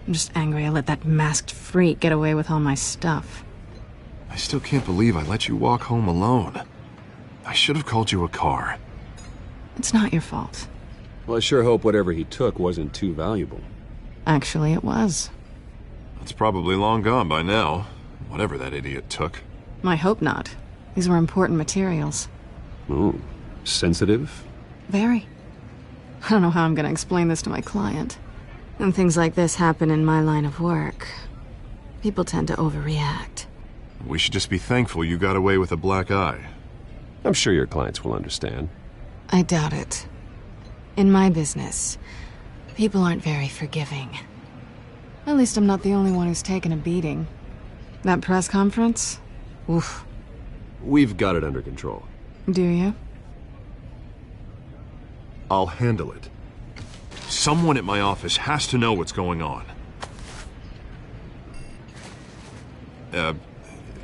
I'm just angry I let that masked freak get away with all my stuff. I still can't believe I let you walk home alone. I should have called you a car. It's not your fault. Well, I sure hope whatever he took wasn't too valuable. Actually, it was. It's probably long gone by now, whatever that idiot took. I hope not. These were important materials. Ooh, sensitive? Very. I don't know how I'm gonna explain this to my client. When things like this happen in my line of work, people tend to overreact. We should just be thankful you got away with a black eye. I'm sure your clients will understand. I doubt it. In my business, people aren't very forgiving. At least I'm not the only one who's taken a beating. That press conference? Oof. We've got it under control. Do you? I'll handle it. Someone at my office has to know what's going on.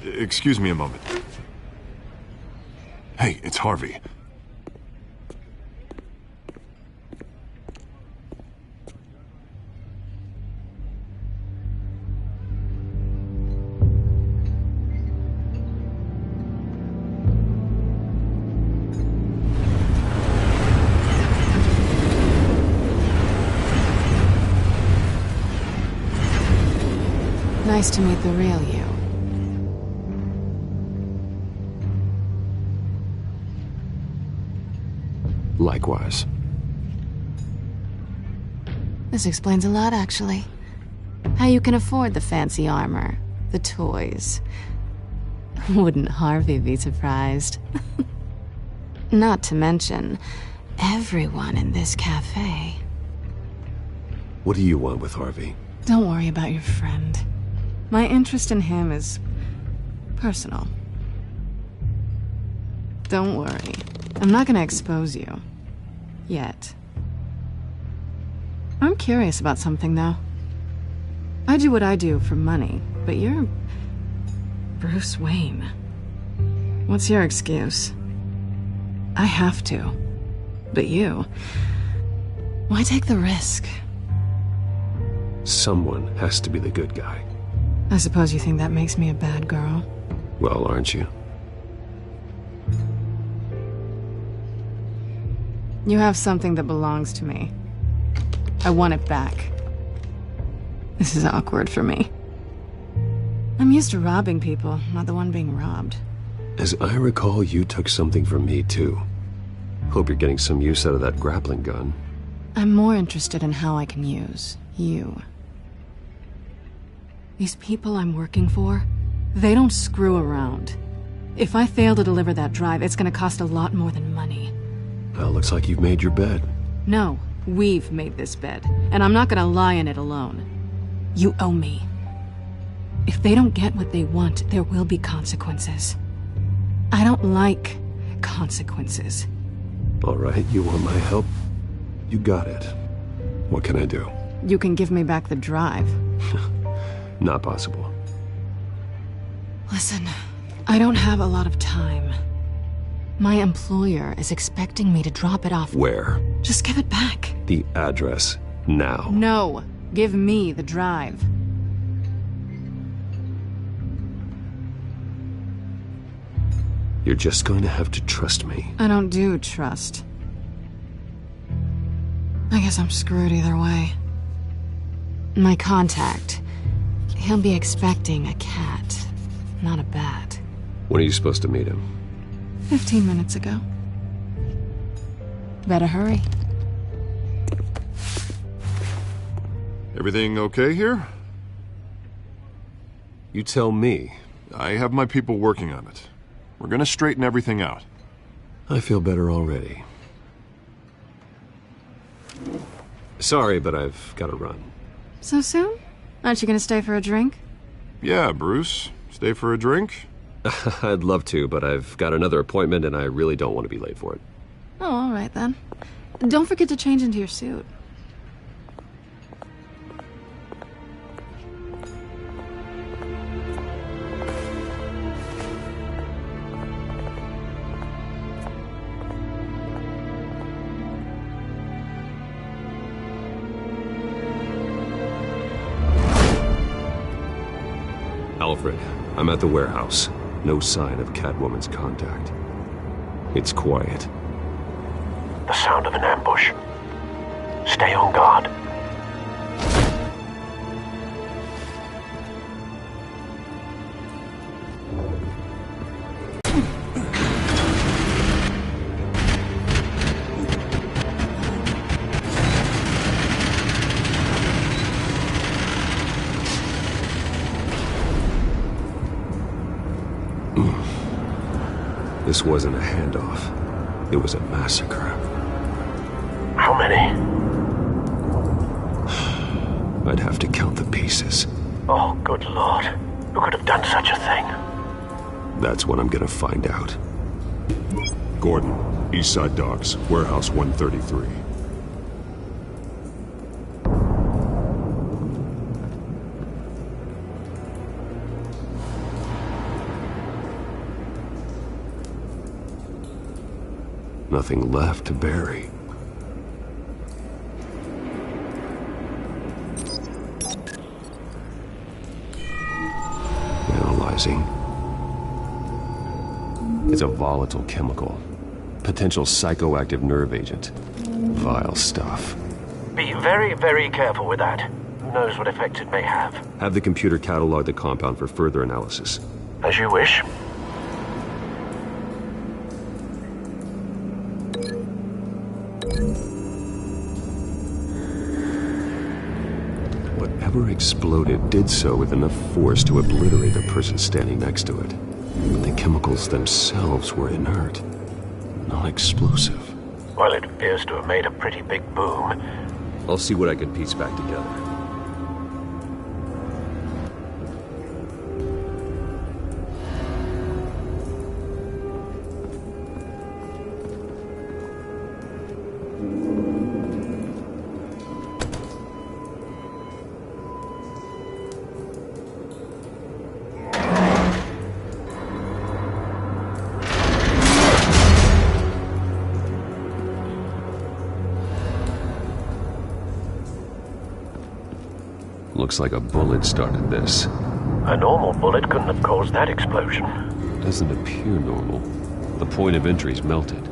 Excuse me a moment. Hey, it's Harvey. Nice to meet the real you. Likewise. This explains a lot, actually. How you can afford the fancy armor, the toys. Wouldn't Harvey be surprised? Not to mention, everyone in this cafe. What do you want with Harvey? Don't worry about your friend. My interest in him is personal. Don't worry. I'm not gonna expose you. Yet. I'm curious about something, though. I do what I do for money, but you're Bruce Wayne. What's your excuse? I have to. But you... why take the risk? Someone has to be the good guy. I suppose you think that makes me a bad girl? Well, aren't you? You have something that belongs to me. I want it back. This is awkward for me. I'm used to robbing people, not the one being robbed. As I recall, you took something from me, too. Hope you're getting some use out of that grappling gun. I'm more interested in how I can use you. These people I'm working for, they don't screw around. If I fail to deliver that drive, it's gonna cost a lot more than money. Well, looks like you've made your bed. No, we've made this bed, and I'm not gonna lie in it alone. You owe me. If they don't get what they want, there will be consequences. I don't like consequences. All right, you want my help? You got it. What can I do? You can give me back the drive. Not possible. Listen, I don't have a lot of time. My employer is expecting me to drop it off. Where? Just give it back. The address, now. No, give me the drive. You're just going to have to trust me. I don't do trust. I guess I'm screwed either way. My contact, he'll be expecting a cat, not a bat. When are you supposed to meet him? 15 minutes ago. Better hurry. Everything okay here? You tell me. I have my people working on it. We're gonna straighten everything out. I feel better already. Sorry, but I've got to run. So soon? Aren't you gonna stay for a drink? Yeah, Bruce. Stay for a drink? I'd love to, but I've got another appointment and I really don't want to be late for it. Oh, all right then. Don't forget to change into your suit. Alfred, I'm at the warehouse. No sign of Catwoman's contact. It's quiet. The sound of an ambush. Stay on guard. This wasn't a handoff. It was a massacre. How many? I'd have to count the pieces. Oh, good lord. Who could have done such a thing? That's what I'm gonna find out. Gordon, Eastside Docks, Warehouse 133. Nothing left to bury. Analyzing. It's a volatile chemical. Potential psychoactive nerve agent. Vile stuff. Be very, very careful with that. knows what effects it may have. Have the computer catalog the compound for further analysis. As you wish. Whatever exploded did so with enough force to obliterate the person standing next to it. But the chemicals themselves were inert, non-explosive. Well, it appears to have made a pretty big boom. I'll see what I can piece back together. Looks like a bullet started this. A normal bullet couldn't have caused that explosion. Doesn't appear normal. The point of entry's melted.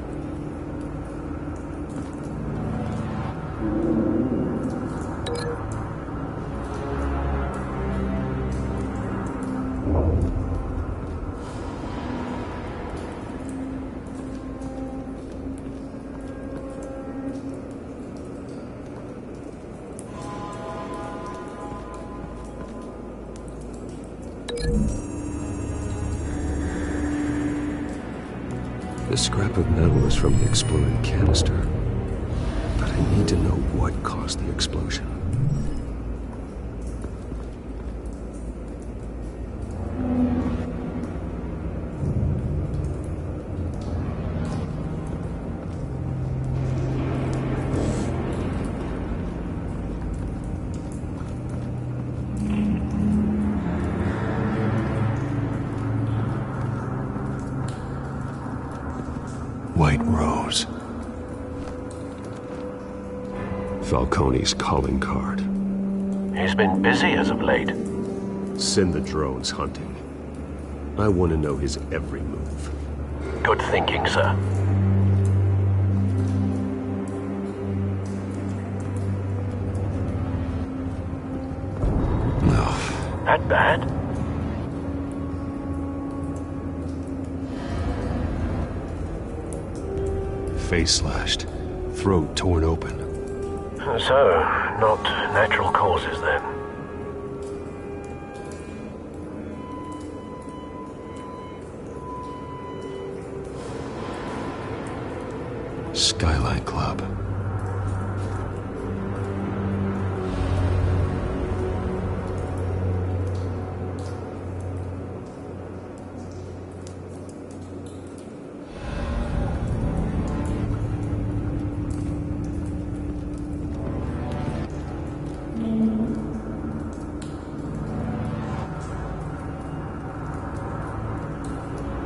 The scrap of metal is from the exploded canister. But I need to know what caused the explosion. White Rose. Falcone's calling card. He's been busy as of late. Send the drones hunting. I want to know his every move. Good thinking, sir. No. That bad? Face slashed, throat torn open. So, not natural causes then. Skyline Club.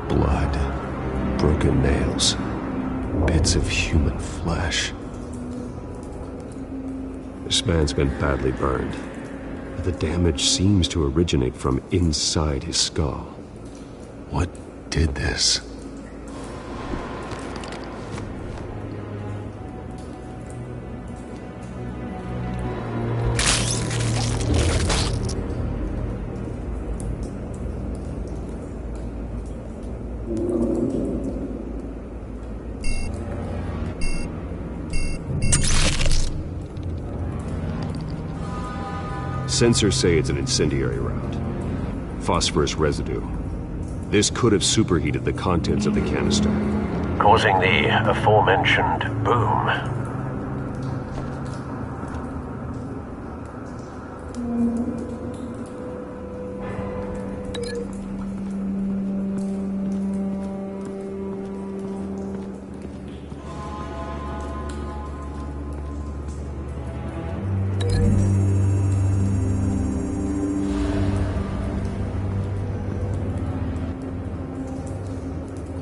Blood, broken nails, bits of human flesh. This man's been badly burned. The damage seems to originate from inside his skull. What did this? Sensors say it's an incendiary round. Phosphorus residue. This could have superheated the contents of the canister, causing the aforementioned boom.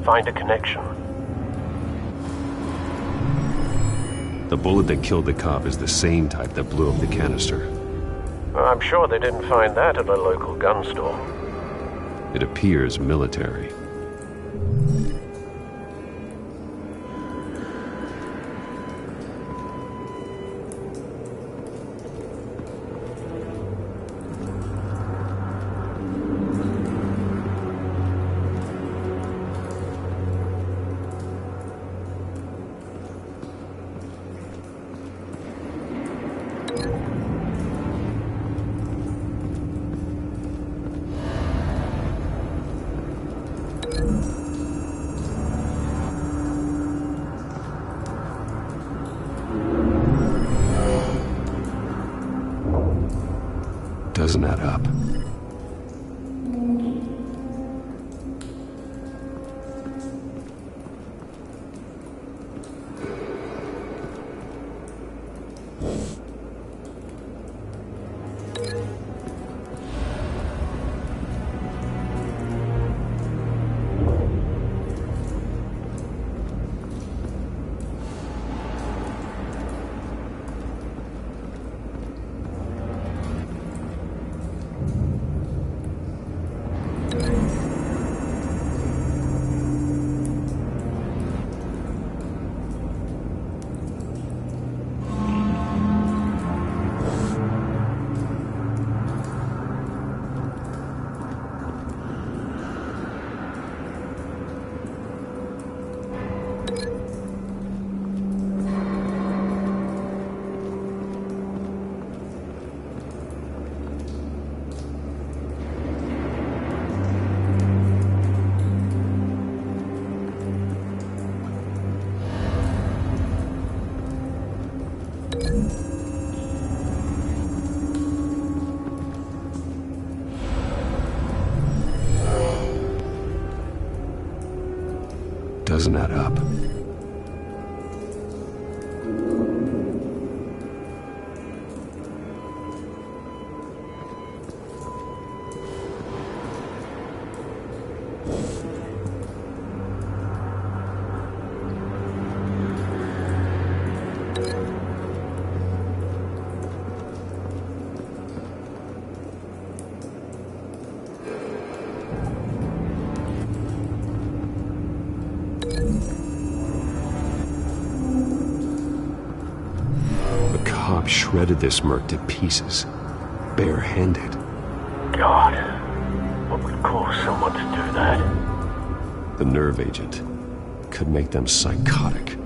Find a connection. The bullet that killed the cop is the same type that blew up the canister. I'm sure they didn't find that at a local gun store. It appears military. up. Doesn't add up. Shredded this merc to pieces, barehanded. God, what would cause someone to do that? The nerve agent could make them psychotic.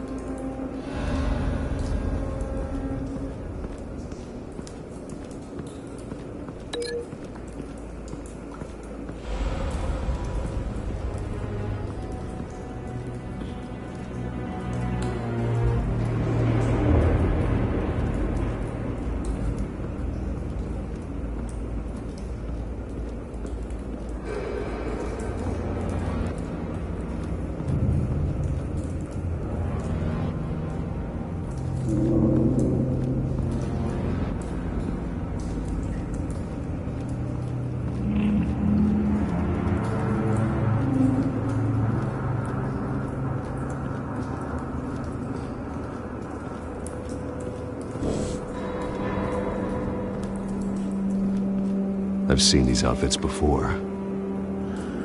I've seen these outfits before.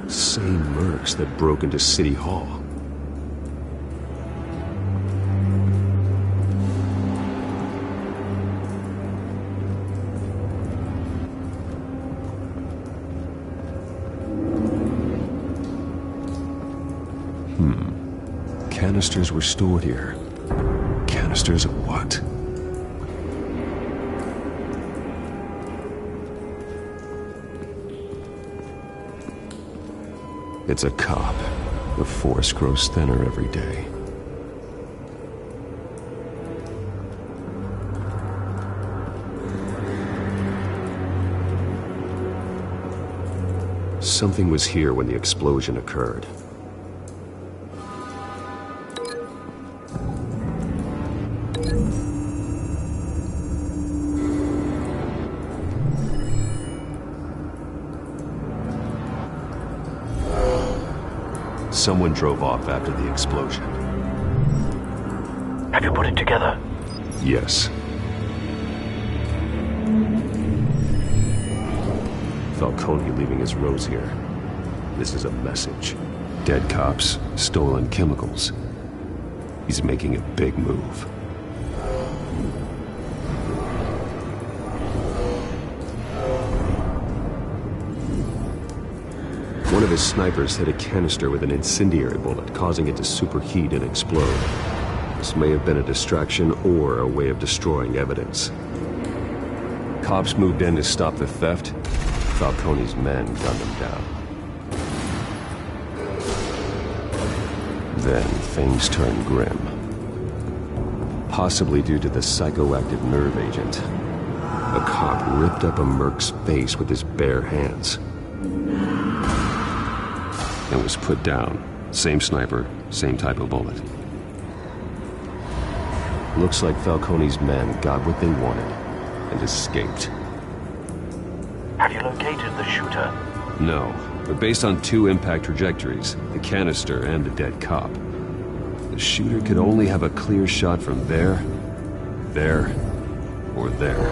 Same mercs that broke into City Hall. Canisters were stored here. Canisters of what? It's a cop. The force grows thinner every day. Something was here when the explosion occurred. Someone drove off after the explosion. Have you put it together? Yes. Falcone leaving his rose here. This is a message. Dead cops, stolen chemicals. He's making a big move. One of his snipers hit a canister with an incendiary bullet, causing it to superheat and explode. This may have been a distraction or a way of destroying evidence. Cops moved in to stop the theft. Falcone's men gunned him down. Then things turned grim. Possibly due to the psychoactive nerve agent. A cop ripped up a merc's face with his bare hands. And was put down. Same sniper, same type of bullet. Looks like Falcone's men got what they wanted and escaped. Have you located the shooter? No, but based on 2 impact trajectories, the canister and the dead cop, the shooter could only have a clear shot from there, or there,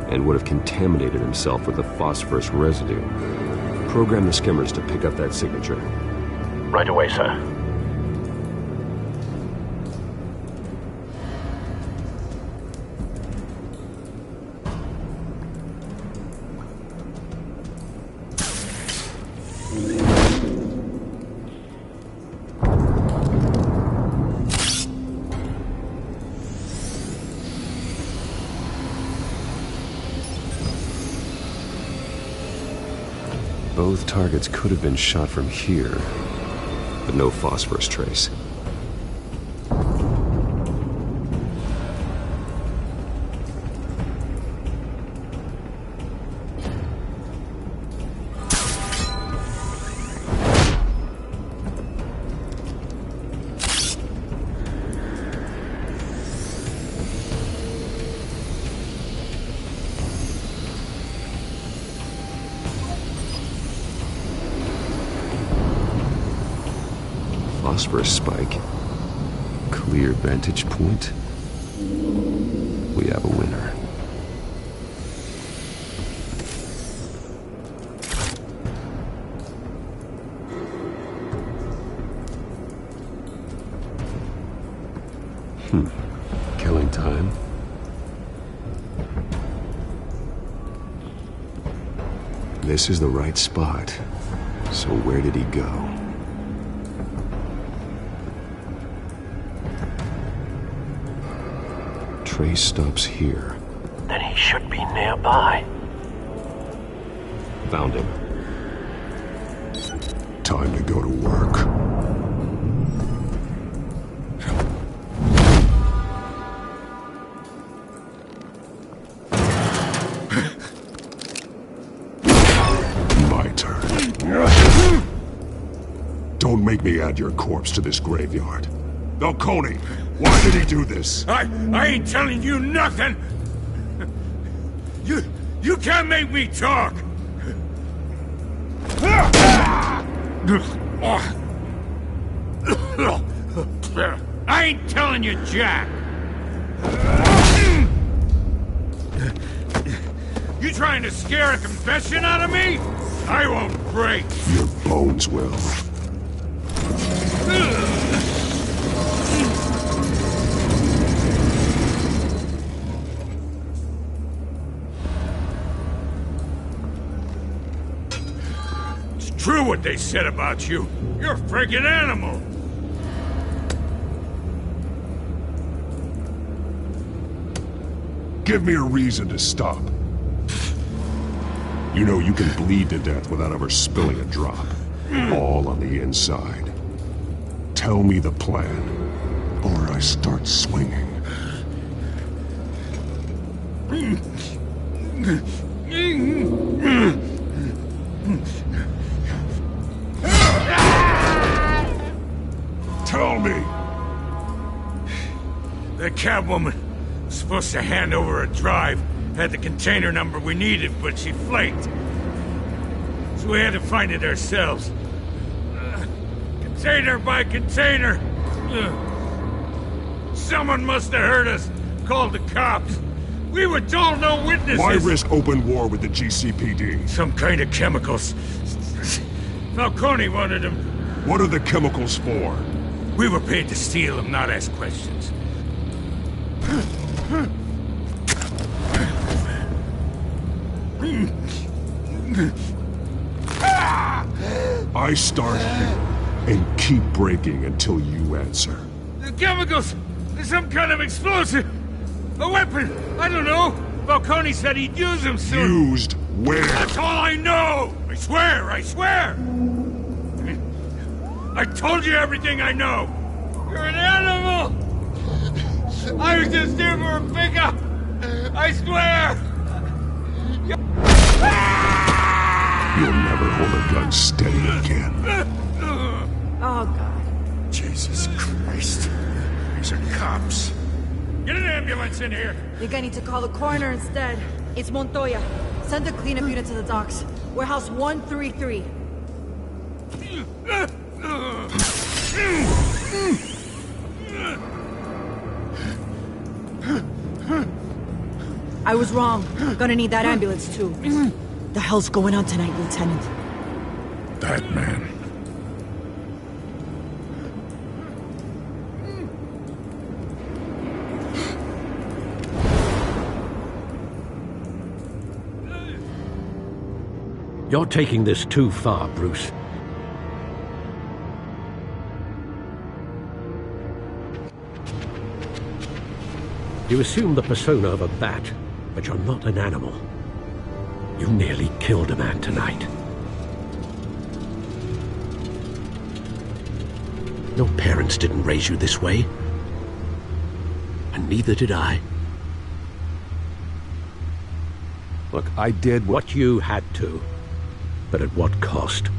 and would have contaminated himself with the phosphorus residue. Program the skimmers to pick up that signature. Right away, sir. Both targets could have been shot from here, but no phosphorus trace. Phosphorus spike. Clear vantage point. We have a winner. Killing time. This is the right spot. So where did he go? Trace stops here. Then he should be nearby. Found him. Time to go to work. My turn. Don't make me add your corpse to this graveyard. Falcone, why did he do this? I ain't telling you nothing! You can't make me talk! I ain't telling you, Jack! You trying to scare a confession out of me? I won't break! Your bones will. True what they said about you. You're a friggin' animal. Give me a reason to stop. You know you can bleed to death without ever spilling a drop. All on the inside. Tell me the plan, or I start swinging. Tell me! The Catwoman was supposed to hand over a drive, had the container number we needed, but she flaked. So we had to find it ourselves. Container by container. Someone must have heard us, called the cops. We were told no witnesses. Why risk open war with the GCPD? Some kind of chemicals. Falcone wanted them. What are the chemicals for? We were paid to steal them, not ask questions. I start here and keep breaking until you answer. The chemicals! There's some kind of explosive! A weapon! I don't know! Falcone said he'd use them soon! Used where? That's all I know! I swear! I swear! I told you everything I know! You're an animal! I was just here for a pickup! I swear! You'll never hold a gun steady again. Oh, God. Jesus Christ. These are cops. Get an ambulance in here! You're gonna need to call the coroner instead. It's Montoya. Send the cleanup unit to the docks. Warehouse 133. I was wrong. Gonna need that ambulance, too. The hell's going on tonight, Lieutenant? That man. You're taking this too far, Bruce. You assume the persona of a bat, but you're not an animal. You nearly killed a man tonight. Your parents didn't raise you this way. And neither did I. Look, I did what you had to. But at what cost?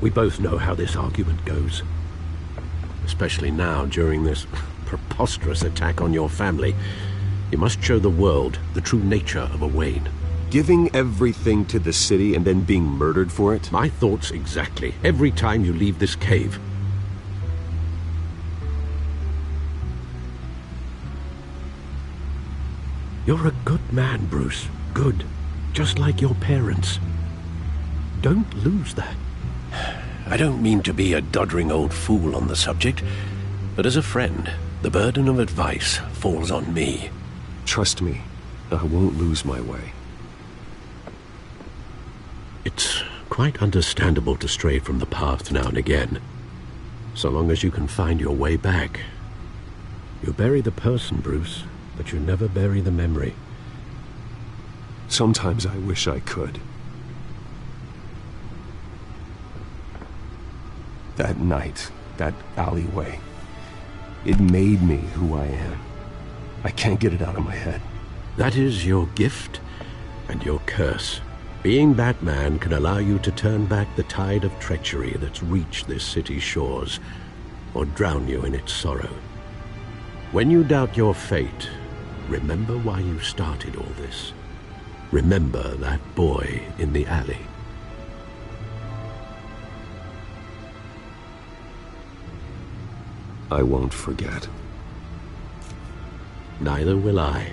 We both know how this argument goes. Especially now, during this preposterous attack on your family. You must show the world the true nature of a Wayne. Giving everything to the city and then being murdered for it? My thoughts exactly. Every time you leave this cave. You're a good man, Bruce. Good. Just like your parents. Don't lose that. I don't mean to be a doddering old fool on the subject, but as a friend, the burden of advice falls on me. Trust me, I won't lose my way. It's quite understandable to stray from the path now and again, so long as you can find your way back. You bury the person, Bruce, but you never bury the memory. Sometimes I wish I could. That night, that alleyway, it made me who I am. I can't get it out of my head. That is your gift and your curse. Being Batman can allow you to turn back the tide of treachery that's reached this city's shores, or drown you in its sorrow. When you doubt your fate, remember why you started all this. Remember that boy in the alley. I won't forget. Neither will I.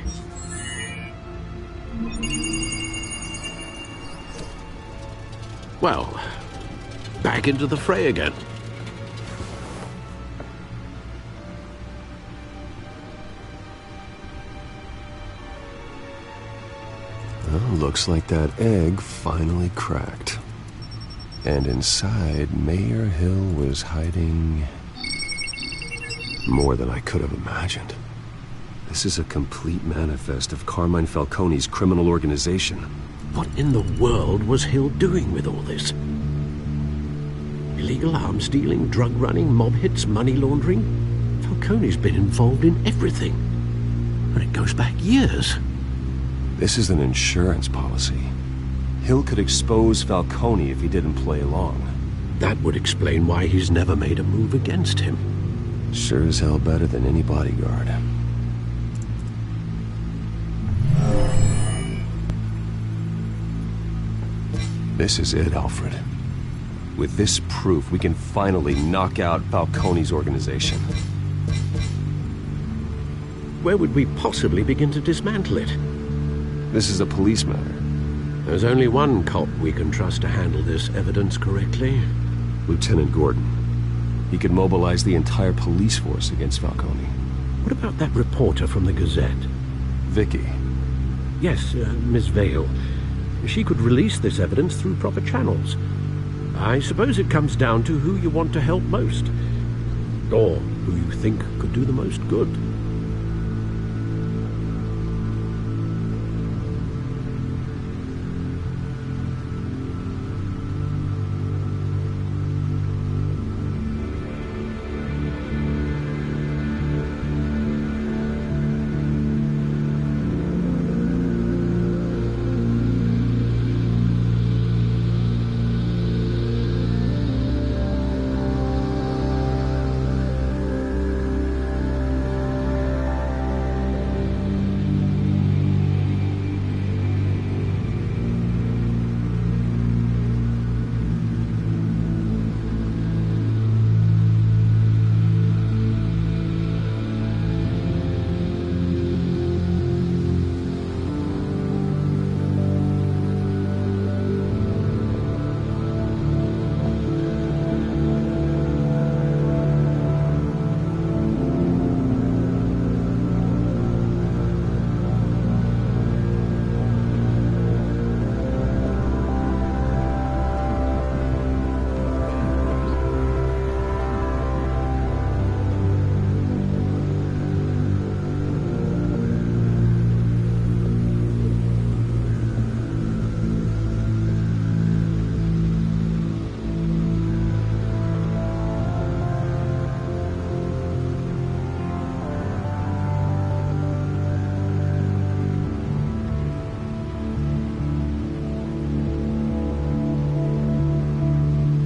Well, back into the fray again. Well, looks like that egg finally cracked. And inside, Mayor Hill was hiding more than I could have imagined. This is a complete manifest of Carmine Falcone's criminal organization. What in the world was Hill doing with all this? Illegal arms dealing, drug running, mob hits, money laundering? Falcone's been involved in everything. And it goes back years. This is an insurance policy. Hill could expose Falcone if he didn't play along. That would explain why he's never made a move against him. Sure as hell better than any bodyguard. This is it, Alfred. With this proof, we can finally knock out Falcone's organization. Where would we possibly begin to dismantle it? This is a police matter. There's only one cop we can trust to handle this evidence correctly. Lieutenant Gordon. He could mobilize the entire police force against Falcone. What about that reporter from the Gazette? Vicky. Yes, Miss Vale. She could release this evidence through proper channels. I suppose it comes down to who you want to help most. Or who you think could do the most good.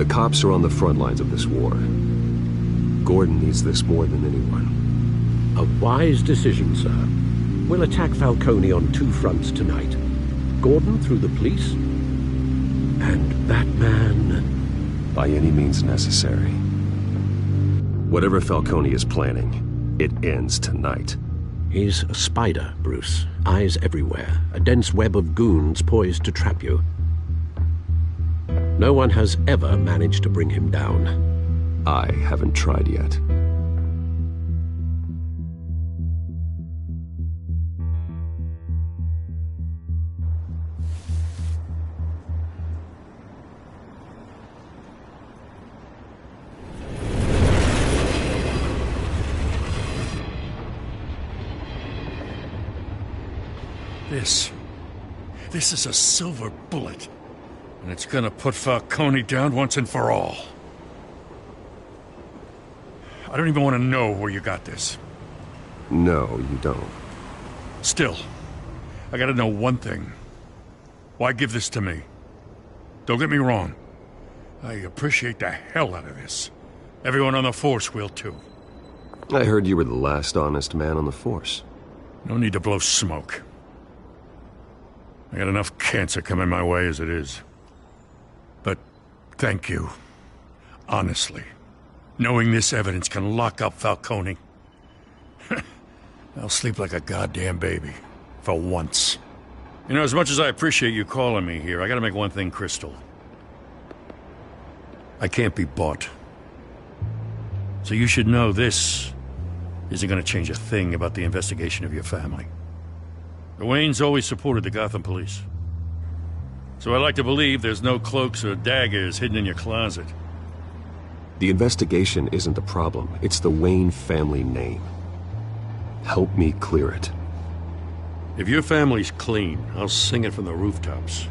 The cops are on the front lines of this war. Gordon needs this more than anyone. A wise decision, sir. We'll attack Falcone on 2 fronts tonight. Gordon through the police, and Batman... by any means necessary. Whatever Falcone is planning, it ends tonight. He's a spider, Bruce. Eyes everywhere. A dense web of goons poised to trap you. No one has ever managed to bring him down. I haven't tried yet. This is a silver bullet. And it's gonna put Falcone down once and for all. I don't even want to know where you got this. No, you don't. Still, I gotta know one thing. Why give this to me? Don't get me wrong. I appreciate the hell out of this. Everyone on the Force will too. I heard you were the last honest man on the Force. No need to blow smoke. I got enough cancer coming my way as it is. But thank you. Honestly. Knowing this evidence can lock up Falcone. I'll sleep like a goddamn baby. For once. You know, as much as I appreciate you calling me here, I gotta make one thing crystal. I can't be bought. So you should know this isn't gonna change a thing about the investigation of your family. The Waynes always supported the Gotham police. So I like to believe there's no cloaks or daggers hidden in your closet. The investigation isn't the problem. It's the Wayne family name. Help me clear it. If your family's clean, I'll sing it from the rooftops.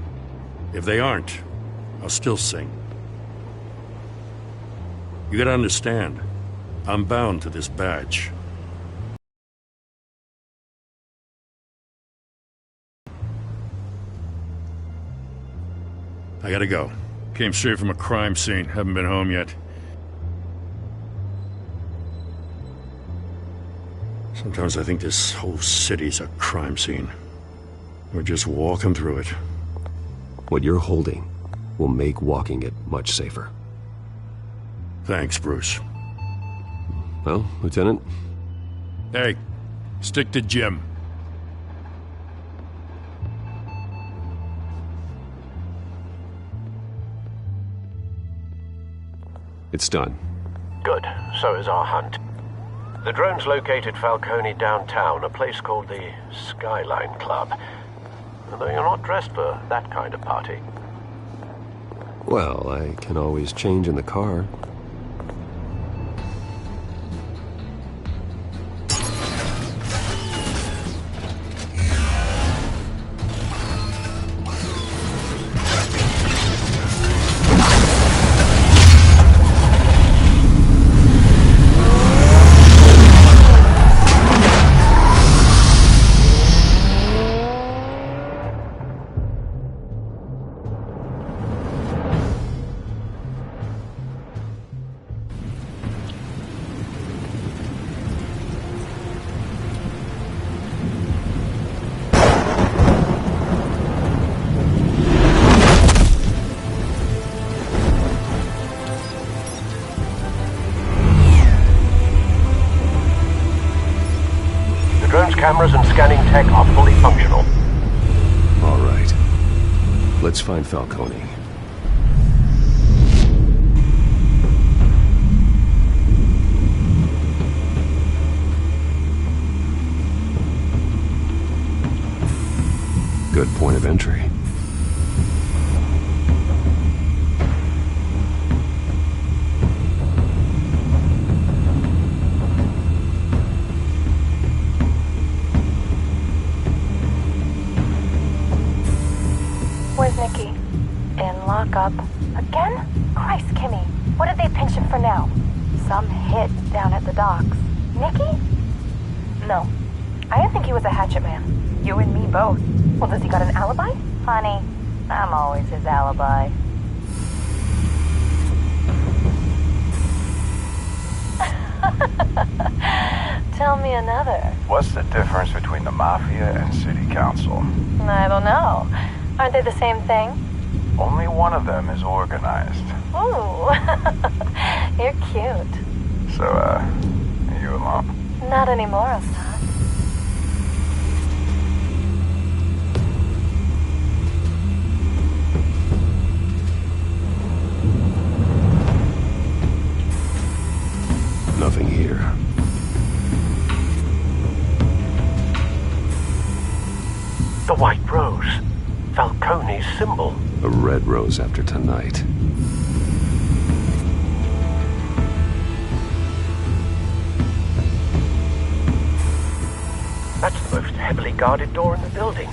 If they aren't, I'll still sing. You gotta understand, I'm bound to this badge. I gotta go. Came straight from a crime scene. Haven't been home yet. Sometimes I think this whole city's a crime scene. We're just walking through it. What you're holding will make walking it much safer. Thanks, Bruce. Well, Lieutenant? Hey, stick to Jim. It's done. Good. So is our hunt. The drones located Falcone downtown, a place called the Skyline Club. Although you're not dressed for that kind of party. Well, I can always change in the car. Cameras and scanning tech are fully functional. All right. Let's find Falcone. Good point of entry. Where's Nikki? In lockup. Again? Christ, Kimmy. What did they pinch him for now? Some hit down at the docks. Nikki? No. I didn't think he was a hatchet man. You and me both. Well, does he got an alibi? Honey, I'm always his alibi. another. What's the difference between the Mafia and City Council? I don't know. Aren't they the same thing? Only one of them is organized. Ooh. You're cute. So, are you alone? Not anymore, Ostad. Nothing here. The white rose. Falcone's symbol. A red rose after tonight. That's the most heavily guarded door in the building.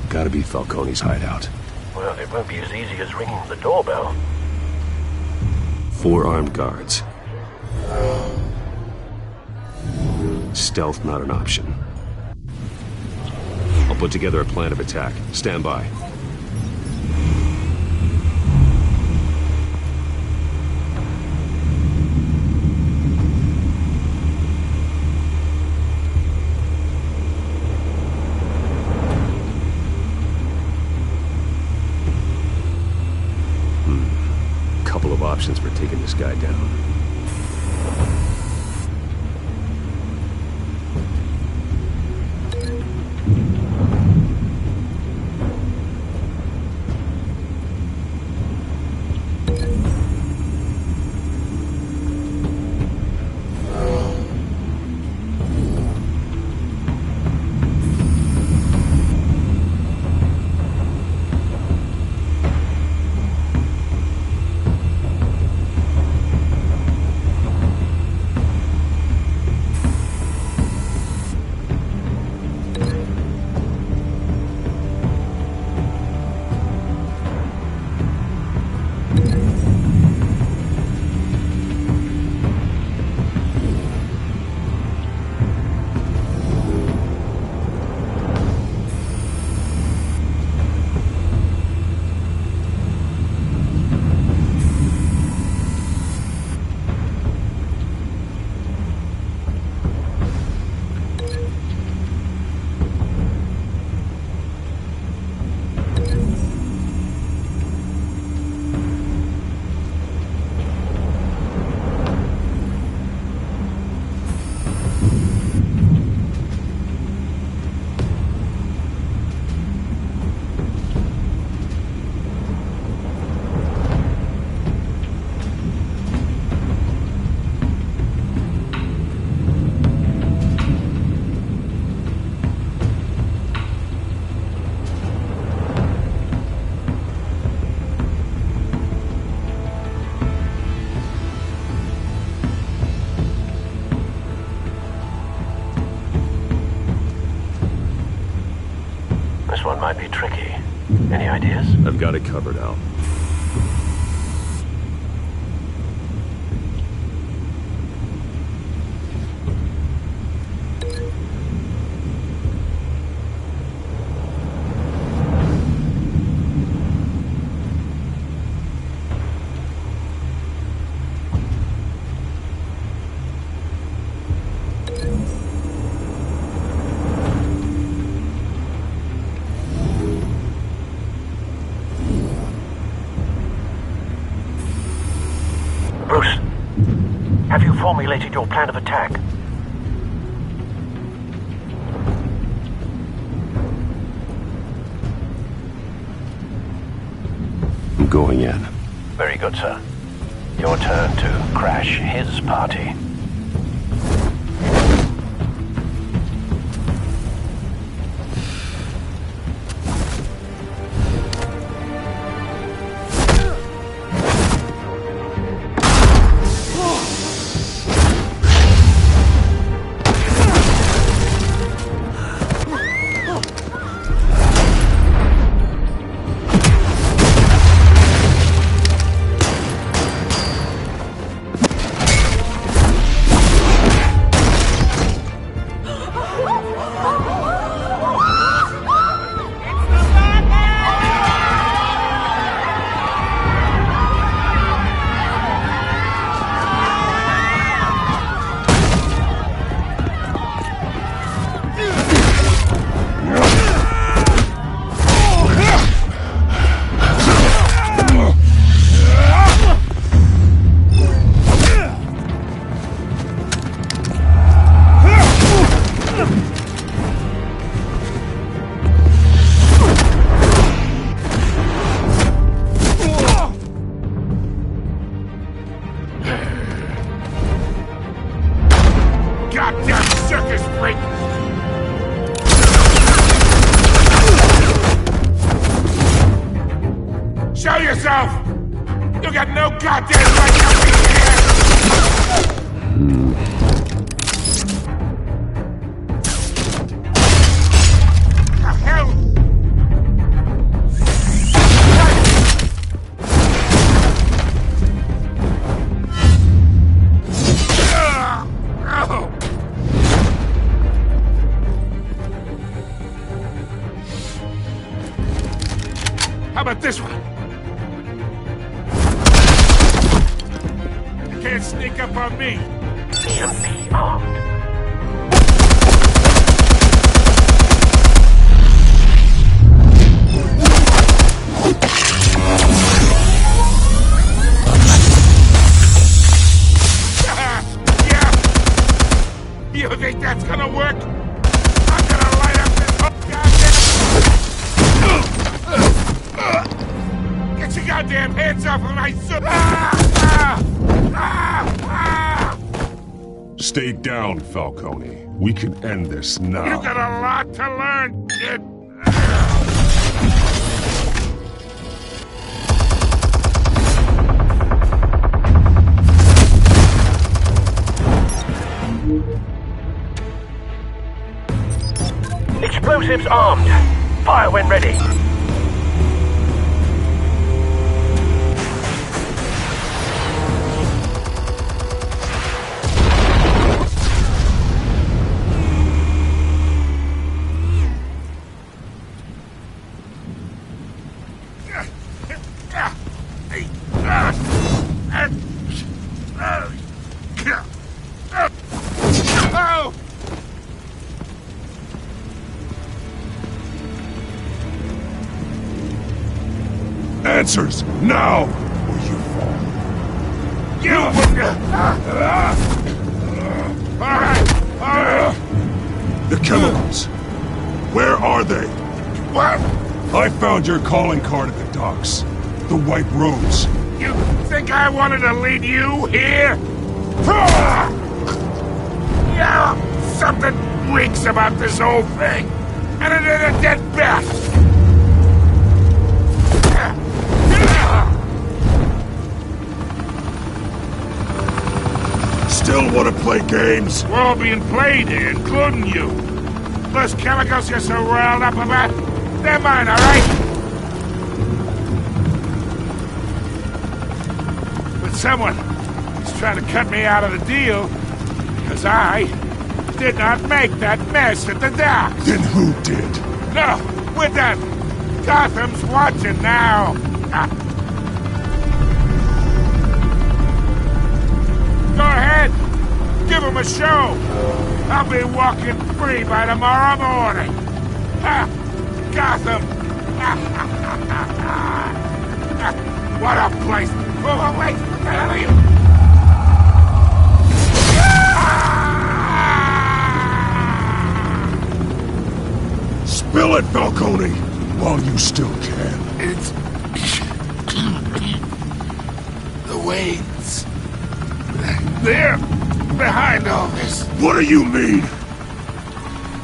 Gotta be Falcone's hideout. Well, it won't be as easy as ringing the doorbell. 4 armed guards. Stealth not an option. I'll put together a plan of attack. Stand by. Couple of options for taking this guy down. This one might be tricky. Any ideas? I've got it covered, Al. Bruce, have you formulated your plan of attack? I'm going in. Very good, sir. Your turn to crash his party. Wait. Show yourself! You got no goddamn right to be here! The hell? How about this one? You can't sneak up on me. EMP armed. Yeah. You think that's gonna work? I'm gonna light up this whole goddamn... Get your goddamn hands off of my suit! Stay down, Falcone. We can end this now. You got a lot to learn, kid. Explosives armed. Fire when ready. Answers, now! Or you fall. You! Alright! The chemicals. Where are they? What? I found your calling card at the docks. The White Rose. You think I wanted to lead you here? Yeah, something reeks about this whole thing. And it is a dead bat. Still want to play games? We're all being played here, including you. Those chemicals you're so riled up about, they're mine, all right? But someone is trying to cut me out of the deal because I did not make that mess at the dock. Then who did? No, we're done. Gotham's watching now. Go ahead. Give him a show. I'll be walking free by tomorrow morning. Ha! Gotham. What a place. Oh, wait. Spill it, Falcone, while you still can. It's... the Waynes. They're behind all this. What do you mean?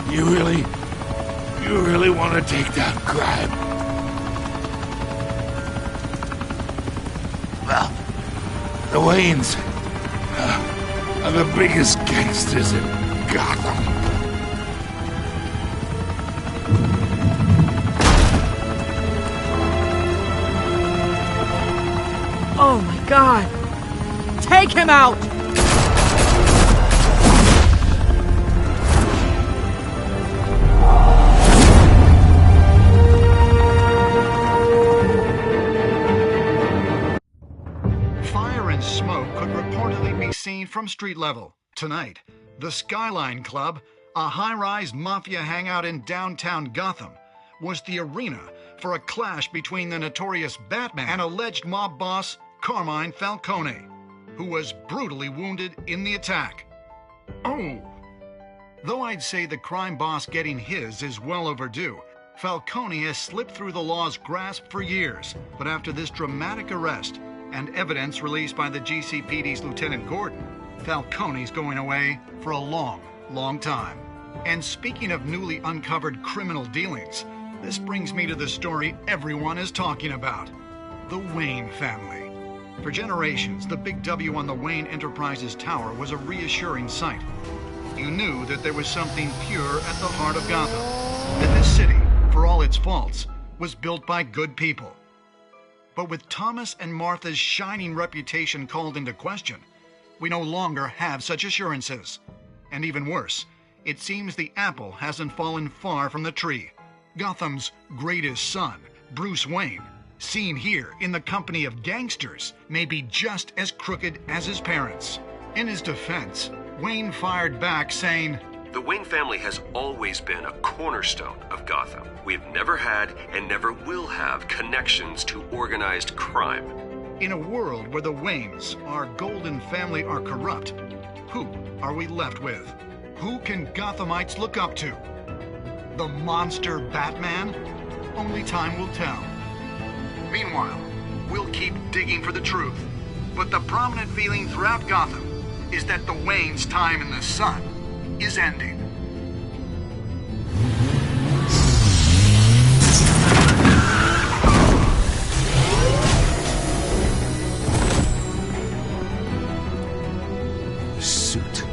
You really want to take down crime? Well, the Waynes are the biggest gangsters in Gotham. Oh my God! Take him out! Fire and smoke could reportedly be seen from street level. Tonight, the Skyline Club, a high-rise mafia hangout in downtown Gotham, was the arena for a clash between the notorious Batman and alleged mob boss Carmine Falcone, who was brutally wounded in the attack. Oh! Though I'd say the crime boss getting his is well overdue, Falcone has slipped through the law's grasp for years. But after this dramatic arrest and evidence released by the GCPD's Lieutenant Gordon, Falcone's going away for a long, long time. And speaking of newly uncovered criminal dealings, this brings me to the story everyone is talking about. The Wayne family. For generations, the big W on the Wayne Enterprises tower was a reassuring sight. You knew that there was something pure at the heart of Gotham. That this city, for all its faults, was built by good people. But with Thomas and Martha's shining reputation called into question, we no longer have such assurances. And even worse, it seems the apple hasn't fallen far from the tree. Gotham's greatest son, Bruce Wayne, seen here in the company of gangsters, may be just as crooked as his parents. In his defense, Wayne fired back saying, "The Wayne family has always been a cornerstone of Gotham. We've never had and never will have connections to organized crime." In a world where the Waynes, our golden family, are corrupt, who are we left with? Who can Gothamites look up to? The monster Batman? Only time will tell. Meanwhile, we'll keep digging for the truth. But the prominent feeling throughout Gotham is that the Waynes' time in the sun is ending. The suit,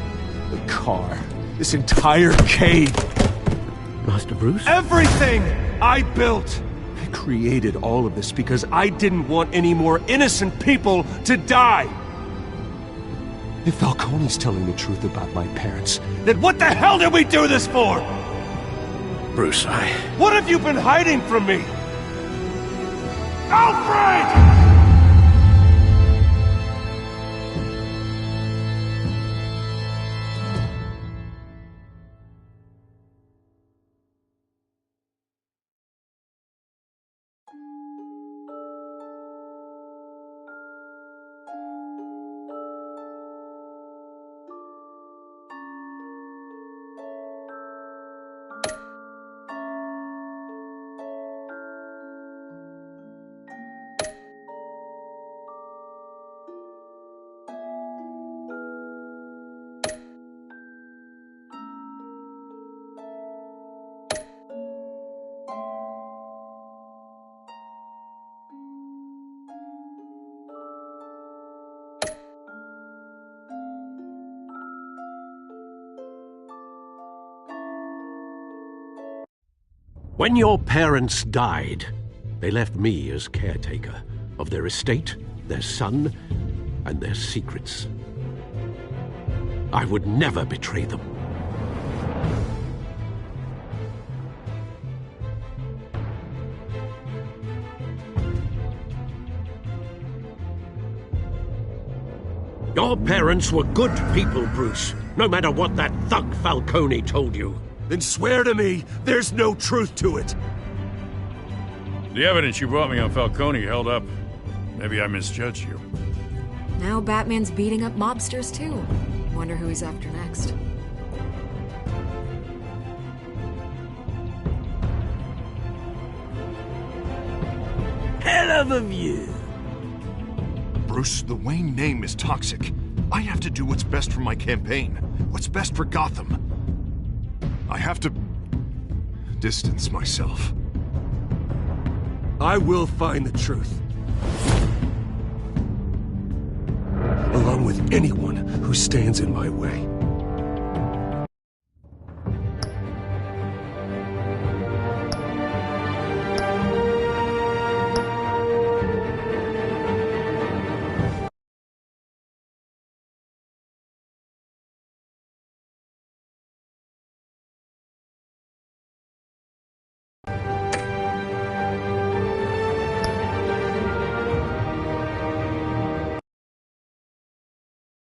the car, this entire cave. Master Bruce? Everything I built! I created all of this because I didn't want any more innocent people to die! If Falcone's telling the truth about my parents, then what the hell did we do this for? Bruce, What have you been hiding from me? Alfred! When your parents died, they left me as caretaker of their estate, their son, and their secrets. I would never betray them. Your parents were good people, Bruce, no matter what that thug Falcone told you. Then swear to me there's no truth to it. The evidence you brought me on Falcone held up. Maybe I misjudged you. Now Batman's beating up mobsters too. Wonder who he's after next. Hell of a view. Bruce, the Wayne name is toxic. I have to do what's best for my campaign. What's best for Gotham. I have to distance myself. I will find the truth. Along with anyone who stands in my way.